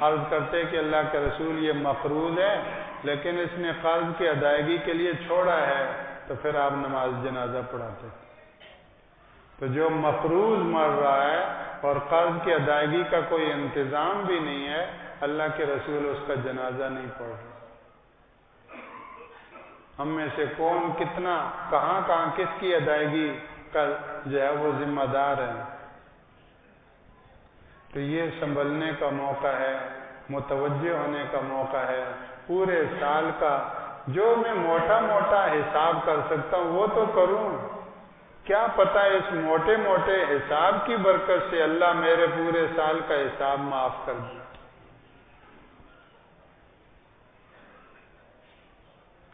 عرض کرتے کہ اللہ کے رسول یہ مقروض ہے لیکن اس نے قرض کی ادائیگی کے لیے چھوڑا ہے، تو پھر آپ نماز جنازہ پڑھاتے. تو جو مقروض مر رہا ہے اور قرض کی ادائیگی کا کوئی انتظام بھی نہیں ہے، اللہ کے رسول اس کا جنازہ نہیں پڑھ رہے. ہم میں سے کون کتنا کہاں کہاں کس کی ادائیگی کا جو ہے وہ ذمہ دار ہے. تو یہ سنبھلنے کا موقع ہے، متوجہ ہونے کا موقع ہے. پورے سال کا جو میں موٹا موٹا حساب کر سکتا ہوں وہ تو کروں. کیا پتہ اس موٹے موٹے حساب کی برکت سے اللہ میرے پورے سال کا حساب معاف کر دے.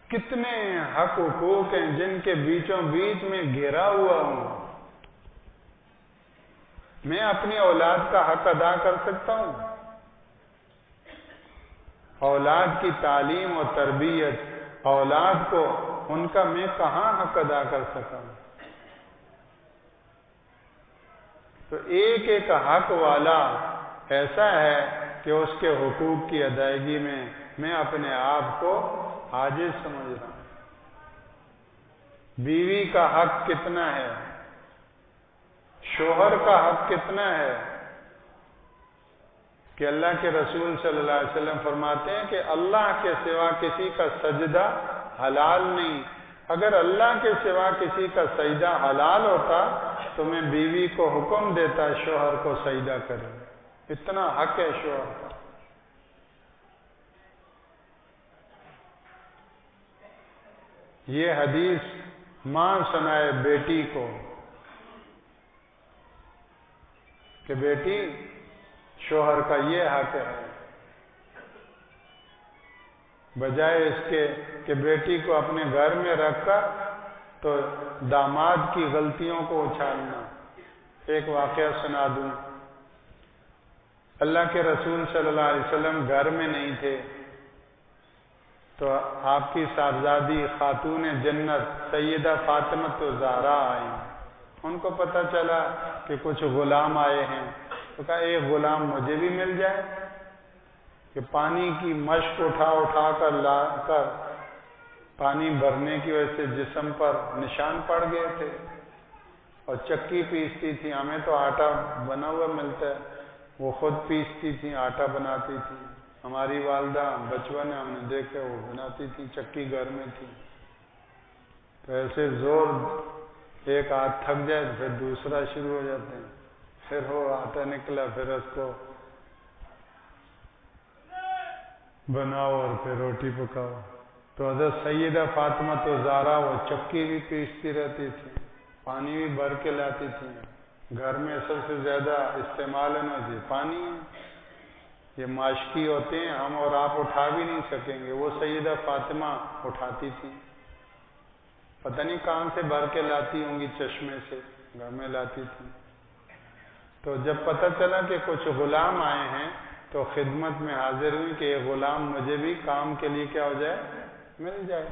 کتنے حق حقوق ہیں جن کے بیچوں بیچ میں گھرا ہوا ہوں. میں اپنی اولاد کا حق ادا کر سکتا ہوں؟ اولاد کی تعلیم و تربیت، اولاد کو ان کا میں کہاں حق ادا کر سکتا ہوں؟ تو ایک ایک حق والا ایسا ہے کہ اس کے حقوق کی ادائیگی میں اپنے آپ کو عاجز سمجھ رہا ہوں. بیوی کا حق کتنا ہے، شوہر کا حق کتنا ہے، کہ اللہ کے رسول صلی اللہ علیہ وسلم فرماتے ہیں کہ اللہ کے سوا کسی کا سجدہ حلال نہیں. اگر اللہ کے سوا کسی کا سجدہ حلال ہوتا تو میں بیوی کو حکم دیتا شوہر کو سجدہ کرے. اتنا حق ہے شوہر کا. یہ حدیث ماں سنائے بیٹی کو کہ بیٹی شوہر کا یہ حق ہے، بجائے اس کے کہ بیٹی کو اپنے گھر میں رکھ کر تو داماد کی غلطیوں کو اچھالنا. ایک واقعہ سنا دوں. اللہ کے رسول صلی اللہ علیہ وسلم گھر میں نہیں تھے تو آپ کی صاحبزادی خاتون جنت سیدہ فاطمہ الزہرا آئیں. ان کو پتہ چلا کہ کچھ غلام آئے ہیں تو کہا ایک غلام مجھے بھی مل جائے. کہ پانی کی مشک اٹھا کر پانی بھرنے کی وجہ سے جسم پر نشان پڑ گئے تھے اور چکی پیستی تھی. ہمیں تو آٹا بنا ہوا ملتا ہے، وہ خود پیستی تھی، آٹا بناتی تھی. ہماری والدہ بچپن ہم نے دیکھے وہ بناتی تھی، چکی گھر میں تھی. تو ایسے زور ایک ہاتھ تھک جائے تو پھر دوسرا شروع ہو جاتے ہیں. پھر وہ آٹا نکلا، پھر اس کو بناؤ اور پھر روٹی پکاؤ. تو حضرت سیدہ فاطمہ تو زہرا وہ چکی بھی پیستی رہتی تھی، پانی بھی بھر کے لاتی تھی، گھر میں سب سے زیادہ استعمال ہے پانی ہے، یہ ماشکی ہوتے ہیں، ہم اور آپ اٹھا بھی نہیں سکیں گے، وہ سیدہ فاطمہ اٹھاتی تھی، پتہ نہیں کہاں سے بھر کے لاتی ہوں گی، چشمے سے گھر میں لاتی تھی۔ تو جب پتہ چلا کہ کچھ غلام آئے ہیں تو خدمت میں حاضر ہوئی کہ یہ غلام مجھے بھی کام کے لیے کیا ہو جائے، مل جائے،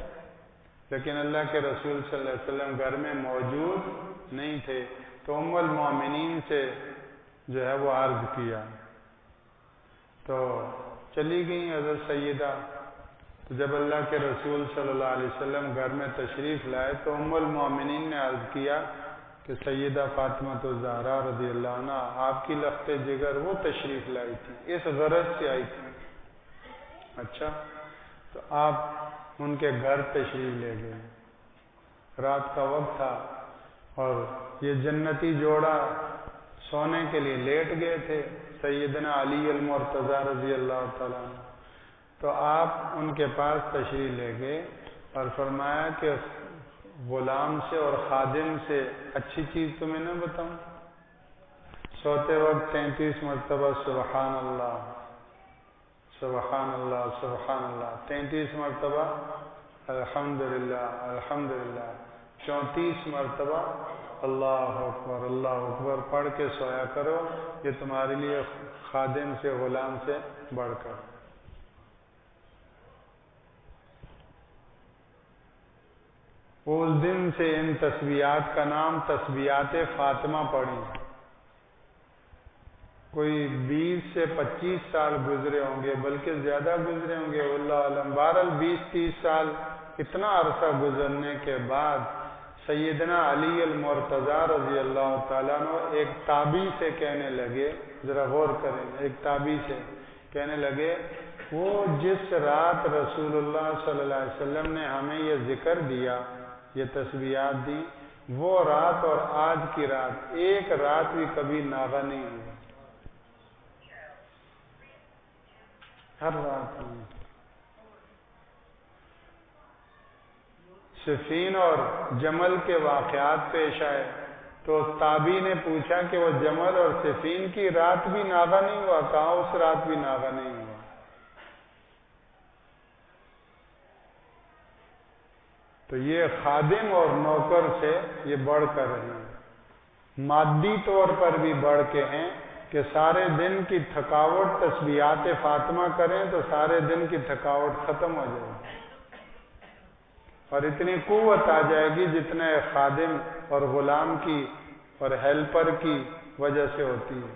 لیکن اللہ کے رسول صلی اللہ علیہ وسلم گھر میں موجود نہیں تھے، تو ام المومنین سے جو ہے وہ عرض کیا، تو چلی گئی حضرت سیدہ۔ تو جب اللہ کے رسول صلی اللہ علیہ وسلم گھر میں تشریف لائے تو ام المومنین نے عرض کیا کہ سیدہ فاطمہ الزہرا رضی اللہ عنہ آپ کی لخت جگر وہ تشریف لائی تھی، اس غرض سے آئی تھی۔ اچھا، تو آپ ان کے گھر تشریف لے گئے، رات کا وقت تھا اور یہ جنتی جوڑا سونے کے لیے لیٹ گئے تھے، سیدنا علی المرتضی رضی اللہ تعالیٰ عنہ۔ تو آپ ان کے پاس تشریف لے گئے اور فرمایا کہ غلام سے اور خادم سے اچھی چیز تمہیں نہ بتاؤں؟ سوتے وقت 33 مرتبہ سبحان اللہ سبحان اللہ سبحان اللہ، 33 مرتبہ الحمدللہ الحمدللہ، 34 مرتبہ اللہ اکبر پڑھ کے سویا کرو، یہ تمہارے لیے خادم سے غلام سے بڑھ کر۔ اس دن سے ان تسبیحات کا نام تسبیحات فاطمہ پڑھی۔ کوئی 20 سے 25 سال گزرے ہوں گے، بلکہ زیادہ گزرے ہوں گے، واللہ علم، بہرحال 20-30 سال، اتنا عرصہ گزرنے کے بعد سیدنا علی المرتضی رضی اللہ تعالیٰ عنہ ایک تابعی سے کہنے لگے، ذرا غور کریں، ایک تابعی سے کہنے لگے، وہ جس رات رسول اللہ صلی اللہ علیہ وسلم نے ہمیں یہ ذکر دیا، یہ تسبیحات دی، وہ رات اور آج کی رات ایک رات بھی کبھی ناغہ نہیں ہوئی، ہر رات ہوئی۔ صفین اور جمل کے واقعات پیش آئے تو تابعی نے پوچھا کہ وہ جمل اور صفین کی رات بھی ناغہ نہیں ہوا؟ کہا اس رات بھی ناغہ نہیں ہوا۔ تو یہ خادم اور نوکر سے یہ بڑھ کر ہیں، مادی طور پر بھی بڑھ کے ہیں کہ سارے دن کی تھکاوٹ تسبیحات فاطمہ کریں تو سارے دن کی تھکاوٹ ختم ہو جائے گی، اور اتنی قوت آ جائے گی جتنا خادم اور غلام کی اور ہیلپر کی وجہ سے ہوتی ہے۔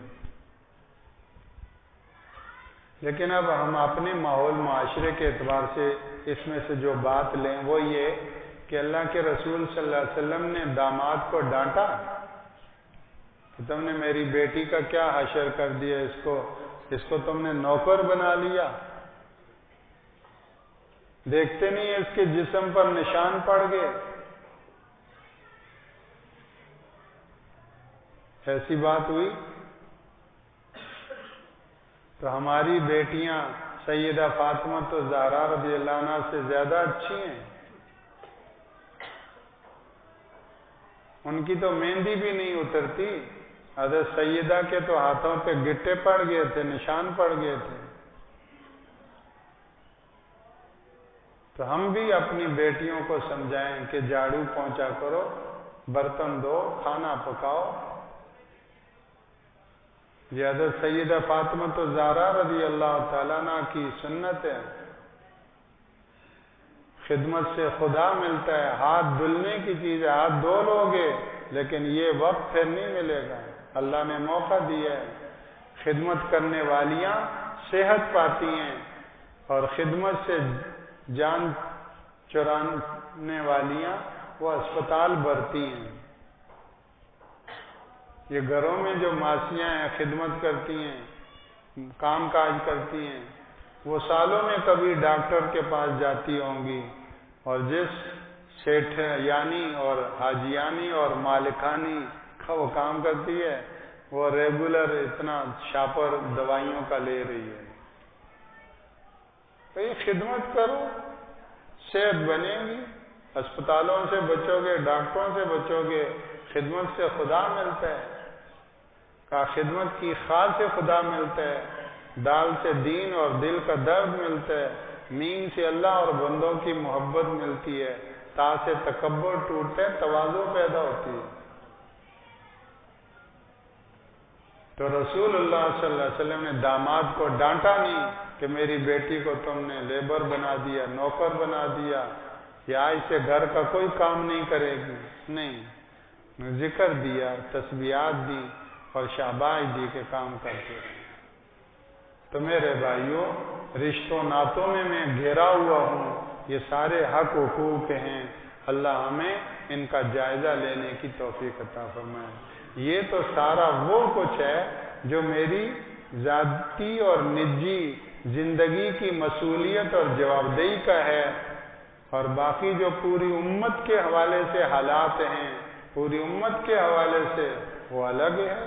لیکن اب ہم اپنے ماحول معاشرے کے اعتبار سے اس میں سے جو بات لیں وہ یہ کہ اللہ کے رسول صلی اللہ علیہ وسلم نے داماد کو ڈانٹا کہ تم نے میری بیٹی کا کیا حشر کر دیا، اس کو تم نے نوکر بنا لیا، دیکھتے نہیں اس کے جسم پر نشان پڑ گئے؟ ایسی بات ہوئی؟ تو ہماری بیٹیاں سیدہ فاطمہ الزہرا رضی اللہ عنہا سے زیادہ اچھی ہیں، ان کی تو مہندی بھی نہیں اترتی، حضرت سیدہ کے تو ہاتھوں پہ گٹے پڑ گئے تھے، نشان پڑ گئے تھے۔ تو ہم بھی اپنی بیٹیوں کو سمجھائیں کہ جھاڑو پونچھا کرو، برتن دھو، کھانا پکاؤ۔ یہ حضرت سیدہ فاطمہ الزہرا رضی اللہ تعالیٰ عنہ کی سنت ہے، خدمت سے خدا ملتا ہے، ہاتھ دھلنے کی چیز ہے، ہاتھ دھو لو گے لیکن یہ وقت پھر نہیں ملے گا، اللہ نے موقع دیا ہے۔ خدمت کرنے والیاں صحت پاتی ہیں اور خدمت سے جان چرانے والیاں وہ اسپتال بھرتی ہیں۔ یہ گھروں میں جو ماسیاں ہیں خدمت کرتی ہیں، کام کاج کرتی ہیں، وہ سالوں میں کبھی ڈاکٹر کے پاس جاتی ہوں گی، اور جس سیٹھ یعنی اور حاجیانی اور مالکانی کا وہ کام کرتی ہے وہ ریگولر اتنا شاپر دوائیوں کا لے رہی ہے۔ تو یہ خدمت کرو، صحت بنے گی، اسپتالوں سے بچو گے، ڈاکٹروں سے بچو گے، خدمت سے خدا ملتا ہے، کہا خدمت کی خال سے خدا ملتا ہے، دال سے دین اور دل کا درد ملتا ہے، میم سے اللہ اور بندوں کی محبت ملتی ہے، تا سے تکبر ٹوٹتا ہے، تواضع پیدا ہوتی ہے۔ تو رسول اللہ صلی اللہ علیہ وسلم نے داماد کو ڈانٹا نہیں کہ میری بیٹی کو تم نے لیبر بنا دیا، نوکر بنا دیا، یا آج سے گھر کا کوئی کام نہیں کرے گی، نہیں، ذکر دیا، تسبیحات دی اور شاباش دی کے کام کرتے رہے۔ تو میرے بھائیوں، رشتوں ناتوں میں گھیرا ہوا ہوں، یہ سارے حق حقوق ہیں، اللہ ہمیں ان کا جائزہ لینے کی توفیق عطا فرمائے۔ یہ تو سارا وہ کچھ ہے جو میری ذاتی اور نجی زندگی کی مسئولیت اور جواب دہی کا ہے، اور باقی جو پوری امت کے حوالے سے حالات ہیں، پوری امت کے حوالے سے وہ الگ ہے۔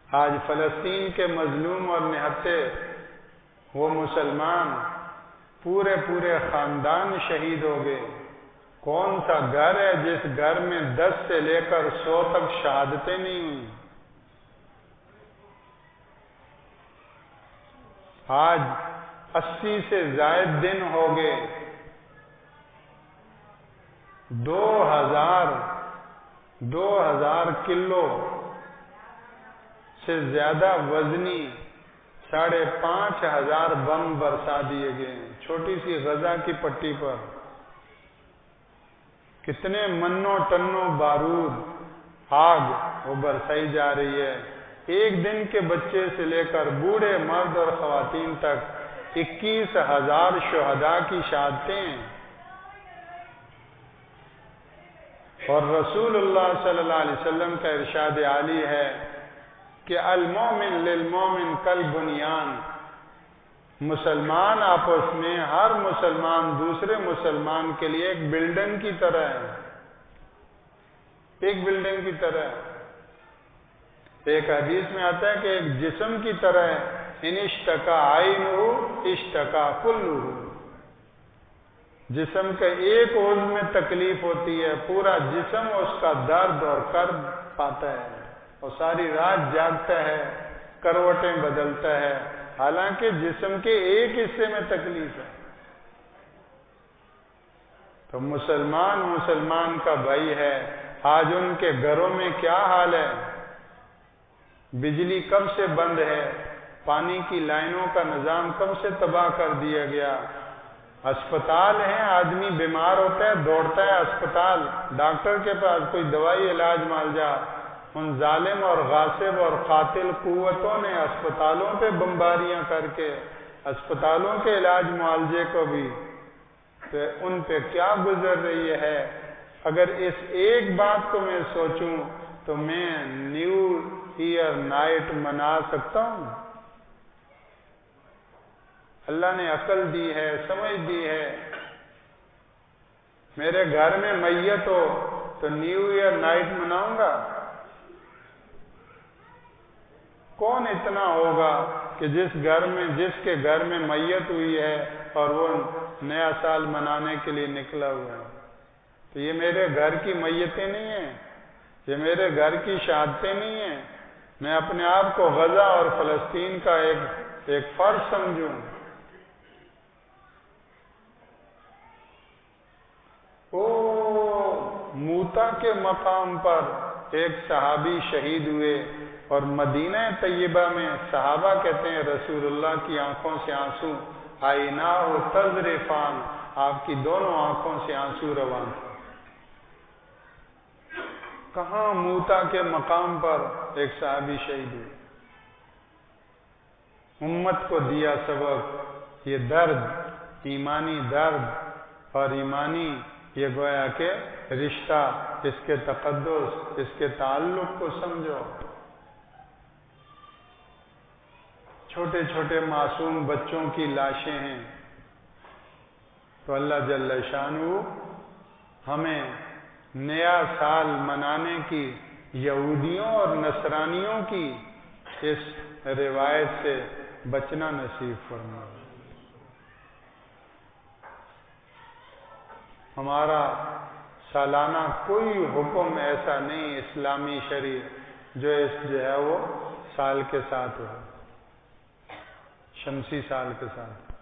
آج فلسطین کے مظلوم اور نہتے وہ مسلمان پورے خاندان شہید ہو گئے۔ کون سا گھر ہے جس گھر میں 10 سے لے کر 100 تک شہادتیں نہیں ہوئی؟ آج 80 سے زائد دن ہو گئے، 2000 کلو سے زیادہ وزنی 5500 بم برسا دیے گئے ہیں چھوٹی سی غزہ کی پٹی پر۔ کتنے منوں ٹنوں بارود، آگ وہ برسائی جا رہی ہے۔ ایک دن کے بچے سے لے کر بوڑھے مرد اور خواتین تک 21,000 شہداء کی شہادتیں، اور رسول اللہ صلی اللہ علیہ وسلم کا ارشاد عالی ہے کہ المومن للمومن کالبنیان، مسلمان آپس میں ہر مسلمان دوسرے مسلمان کے لیے ایک بلڈنگ کی طرح ہے، ایک بلڈنگ کی طرح ہے۔ ایک حدیث میں آتا ہے کہ ایک جسم کی طرح ہے، ان اشتکا عینہ اشتکا کلہ، جسم کے ایک عضو میں تکلیف ہوتی ہے، پورا جسم اس کا درد اور کرب پاتا ہے، اور ساری رات جاگتا ہے، کروٹیں بدلتا ہے، حالانکہ جسم کے ایک حصے میں تکلیف ہے۔ تو مسلمان کا بھائی ہے۔ آج ان کے گھروں میں کیا حال ہے؟ بجلی کب سے بند ہے، پانی کی لائنوں کا نظام کب سے تباہ کر دیا گیا، اسپتال ہیں، آدمی بیمار ہوتا ہے دوڑتا ہے اسپتال، ڈاکٹر کے پاس، کوئی دوائی علاج معالجہ۔ ان ظالم اور غاصب اور قاتل قوتوں نے اسپتالوں پہ بمباریاں کر کے اسپتالوں کے علاج معالجے کو بھی ان پہ کیا گزر رہی ہے۔ اگر اس ایک بات کو میں سوچوں تو میں نیو ایئر نائٹ منا سکتا ہوں۔ اللہ نے عقل دی ہے، سمجھ دی ہے۔ میرے گھر میں میت ہو تو نیو ایئر نائٹ مناؤں گا؟ کون اتنا ہوگا کہ جس کے گھر میں میت ہوئی ہے اور وہ نیا سال منانے کے لیے نکلا ہوا ہے؟ تو یہ میرے گھر کی میتیں نہیں ہیں، یہ میرے گھر کی شہادتیں نہیں ہیں۔ میں اپنے آپ کو غزہ اور فلسطین کا ایک فرد سمجھوں۔ موتا کے مقام پر ایک صحابی شہید ہوئے، اور مدینہ طیبہ میں صحابہ کہتے ہیں رسول اللہ کی آنکھوں سے آنسو عیناہ تذرفان، آپ کی دونوں آنکھوں سے آنسو روان تھے۔ کہاں موتا کے مقام پر ایک صحابی شہید ہوئے۔ امت کو دیا سبق، یہ درد، ایمانی درد اور ایمانی یہ گویا کہ رشتہ، اس کے تقدس، اس کے تعلق کو سمجھو۔ چھوٹے چھوٹے معصوم بچوں کی لاشیں ہیں، تو اللہ جل شانہ ہمیں نیا سال منانے کی یہودیوں اور نصرانیوں کی اس روایت سے بچنا نصیب فرمائے۔ ہمارا سالانہ کوئی حکم ایسا نہیں اسلامی شرعی جو ہے وہ سال کے ساتھ ہو، شمسی سال کے ساتھ۔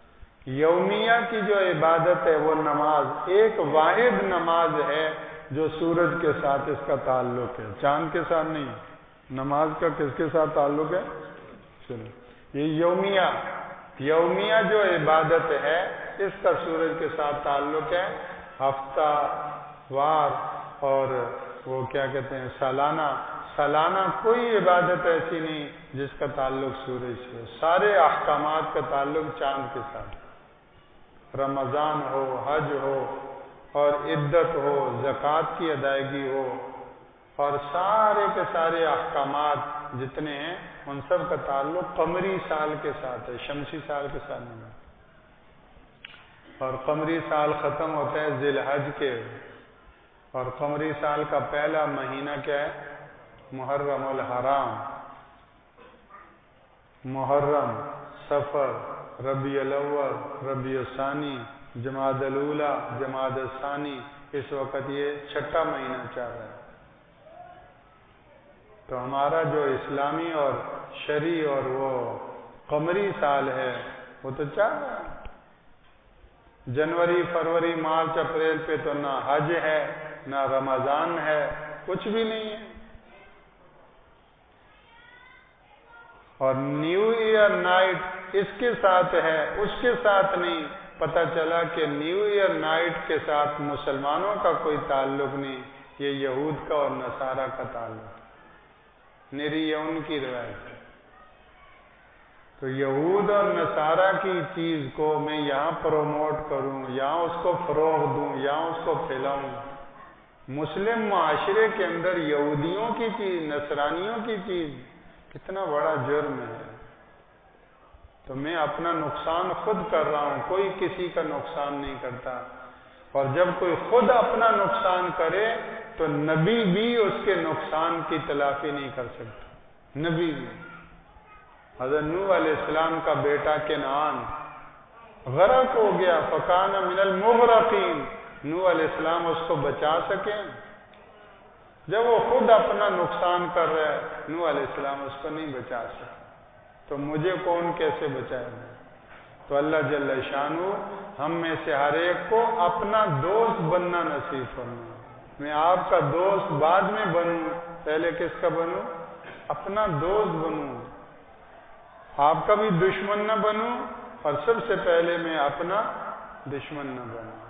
یومیہ کی جو عبادت ہے وہ نماز، ایک واحد نماز ہے جو سورج کے ساتھ اس کا تعلق ہے، چاند کے ساتھ نہیں۔ نماز کا کس کے ساتھ تعلق ہے؟ سنو، یہ یومیہ جو عبادت ہے اس کا سورج کے ساتھ تعلق ہے، ہفتہ وار اور وہ کیا کہتے ہیں سالانہ کوئی عبادت ایسی نہیں جس کا تعلق سورج سے ہو۔ سارے احکامات کا تعلق چاند کے ساتھ، رمضان ہو، حج ہو اور عدت ہو، زکوٰۃ کی ادائیگی ہو، اور سارے کے سارے احکامات جتنے ہیں ان سب کا تعلق قمری سال کے ساتھ ہے، شمسی سال کے ساتھ نہیں ہے۔ اور قمری سال ختم ہوتا ہے ذی الحج کے، اور قمری سال کا پہلا مہینہ کیا ہے؟ محرم الحرام، محرم، صفر، ربیع الاول، ربیع الثانی، جمادی الاولی، جمادی الثانی، اس وقت یہ چھٹا مہینہ چل رہا ہے۔ تو ہمارا جو اسلامی اور شرعی اور وہ قمری سال ہے وہ تو چل رہا ہے۔ جنوری، فروری، مارچ، اپریل پہ تو نہ حج ہے نہ رمضان ہے، کچھ بھی نہیں ہے۔ اور نیو ایئر نائٹ اس کے ساتھ ہے، اس کے ساتھ نہیں۔ پتہ چلا کہ نیو ایئر نائٹ کے ساتھ مسلمانوں کا کوئی تعلق نہیں، یہ یہود کا اور نصارہ کا تعلق ہے، میری یہ ان کی روایت ہے۔ تو یہود اور نصارہ کی چیز کو میں یہاں پروموٹ کروں، یہاں اس کو فروغ دوں، یہاں اس کو پھیلاؤں۔ مسلم معاشرے کے اندر یہودیوں کی چیز، نصرانیوں کی چیز کتنا بڑا جرم ہے۔ تو میں اپنا نقصان خود کر رہا ہوں، کوئی کسی کا نقصان نہیں کرتا۔ اور جب کوئی خود اپنا نقصان کرے تو نبی بھی اس کے نقصان کی تلافی نہیں کر سکتا، نبی بھی۔ حضرت نوح علیہ السلام کا بیٹا کنعان غرق ہو گیا، فکان من المغرقین، نوح علیہ السلام اس کو بچا سکیں؟ جب وہ خود اپنا نقصان کر رہا ہے، نوح علیہ السلام اس کو نہیں بچا سکے، تو مجھے کون کیسے بچائے گا؟ تو اللہ جل شانہ ہم میں سے ہر ایک کو اپنا دوست بننا نصیب فرمائے۔ میں آپ کا دوست بعد میں بنوں، پہلے کس کا بنوں؟ اپنا دوست بنوں، آپ کا بھی دشمن نہ بنوں، اور سب سے پہلے میں اپنا دشمن نہ بنوں۔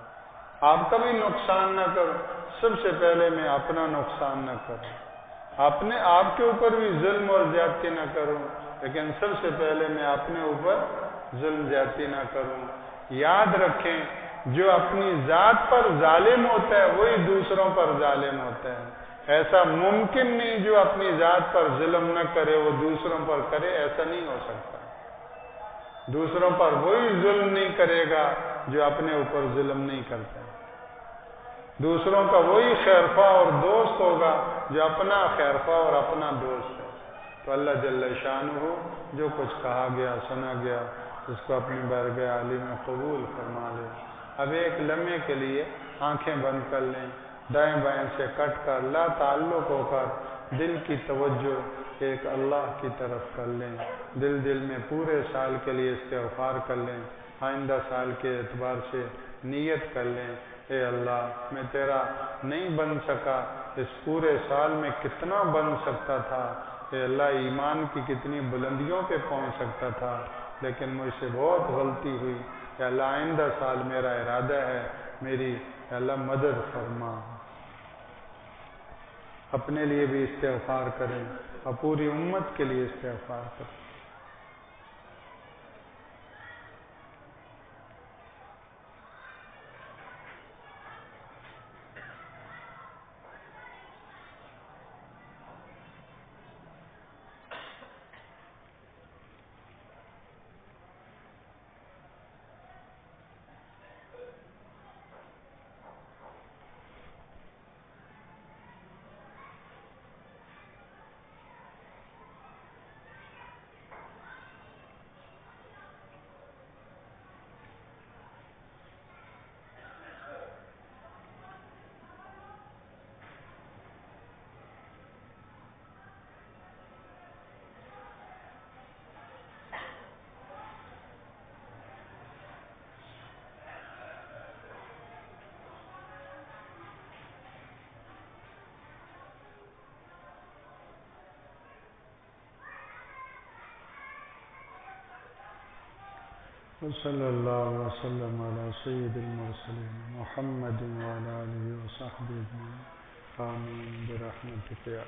آپ کا بھی نقصان نہ کروں، سب سے پہلے میں اپنا نقصان نہ کروں۔ اپنے آپ کے اوپر بھی ظلم اور زیادتی نہ کروں، لیکن سب سے پہلے میں اپنے اوپر ظلم زیادتی نہ کروں۔ یاد رکھیں، جو اپنی ذات پر ظالم ہوتا ہے وہی دوسروں پر ظالم ہوتا ہے۔ ایسا ممکن نہیں جو اپنی ذات پر ظلم نہ کرے وہ دوسروں پر کرے، ایسا نہیں ہو سکتا۔ دوسروں پر وہی ظلم نہیں کرے گا جو اپنے اوپر ظلم نہیں کرتا۔ دوسروں کا وہی خیرخواہ اور دوست ہوگا جو اپنا خیرخواہ اور اپنا دوست ہے۔ تو اللہ جل شانہ جو کچھ کہا گیا، سنا گیا، اس کو اپنی بارگاہ عالی میں قبول فرما لے۔ اب ایک لمحے کے لیے آنکھیں بند کر لیں، دائیں بائیں سے کٹ کر لا تعلق ہو کر دل کی توجہ ایک اللہ کی طرف کر لیں۔ دل میں پورے سال کے لیے استغفار کر لیں، آئندہ سال کے اعتبار سے نیت کر لیں، اے اللہ میں تیرا نہیں بن سکا، اس پورے سال میں کتنا بن سکتا تھا، اے اللہ ایمان کی کتنی بلندیوں پہ پہنچ سکتا تھا، لیکن مجھ سے بہت غلطی ہوئی، اے اللہ آئندہ سال میرا ارادہ ہے، میری اے اللہ مدد فرما۔ اپنے لیے بھی استغفار کریں اور پوری امت کے لیے استغفار کریں۔ وصلی اللہ وسلم علی سید المرسلین محمد وعلی آلہ وصحبہ اجمعین آمین برحمتک یا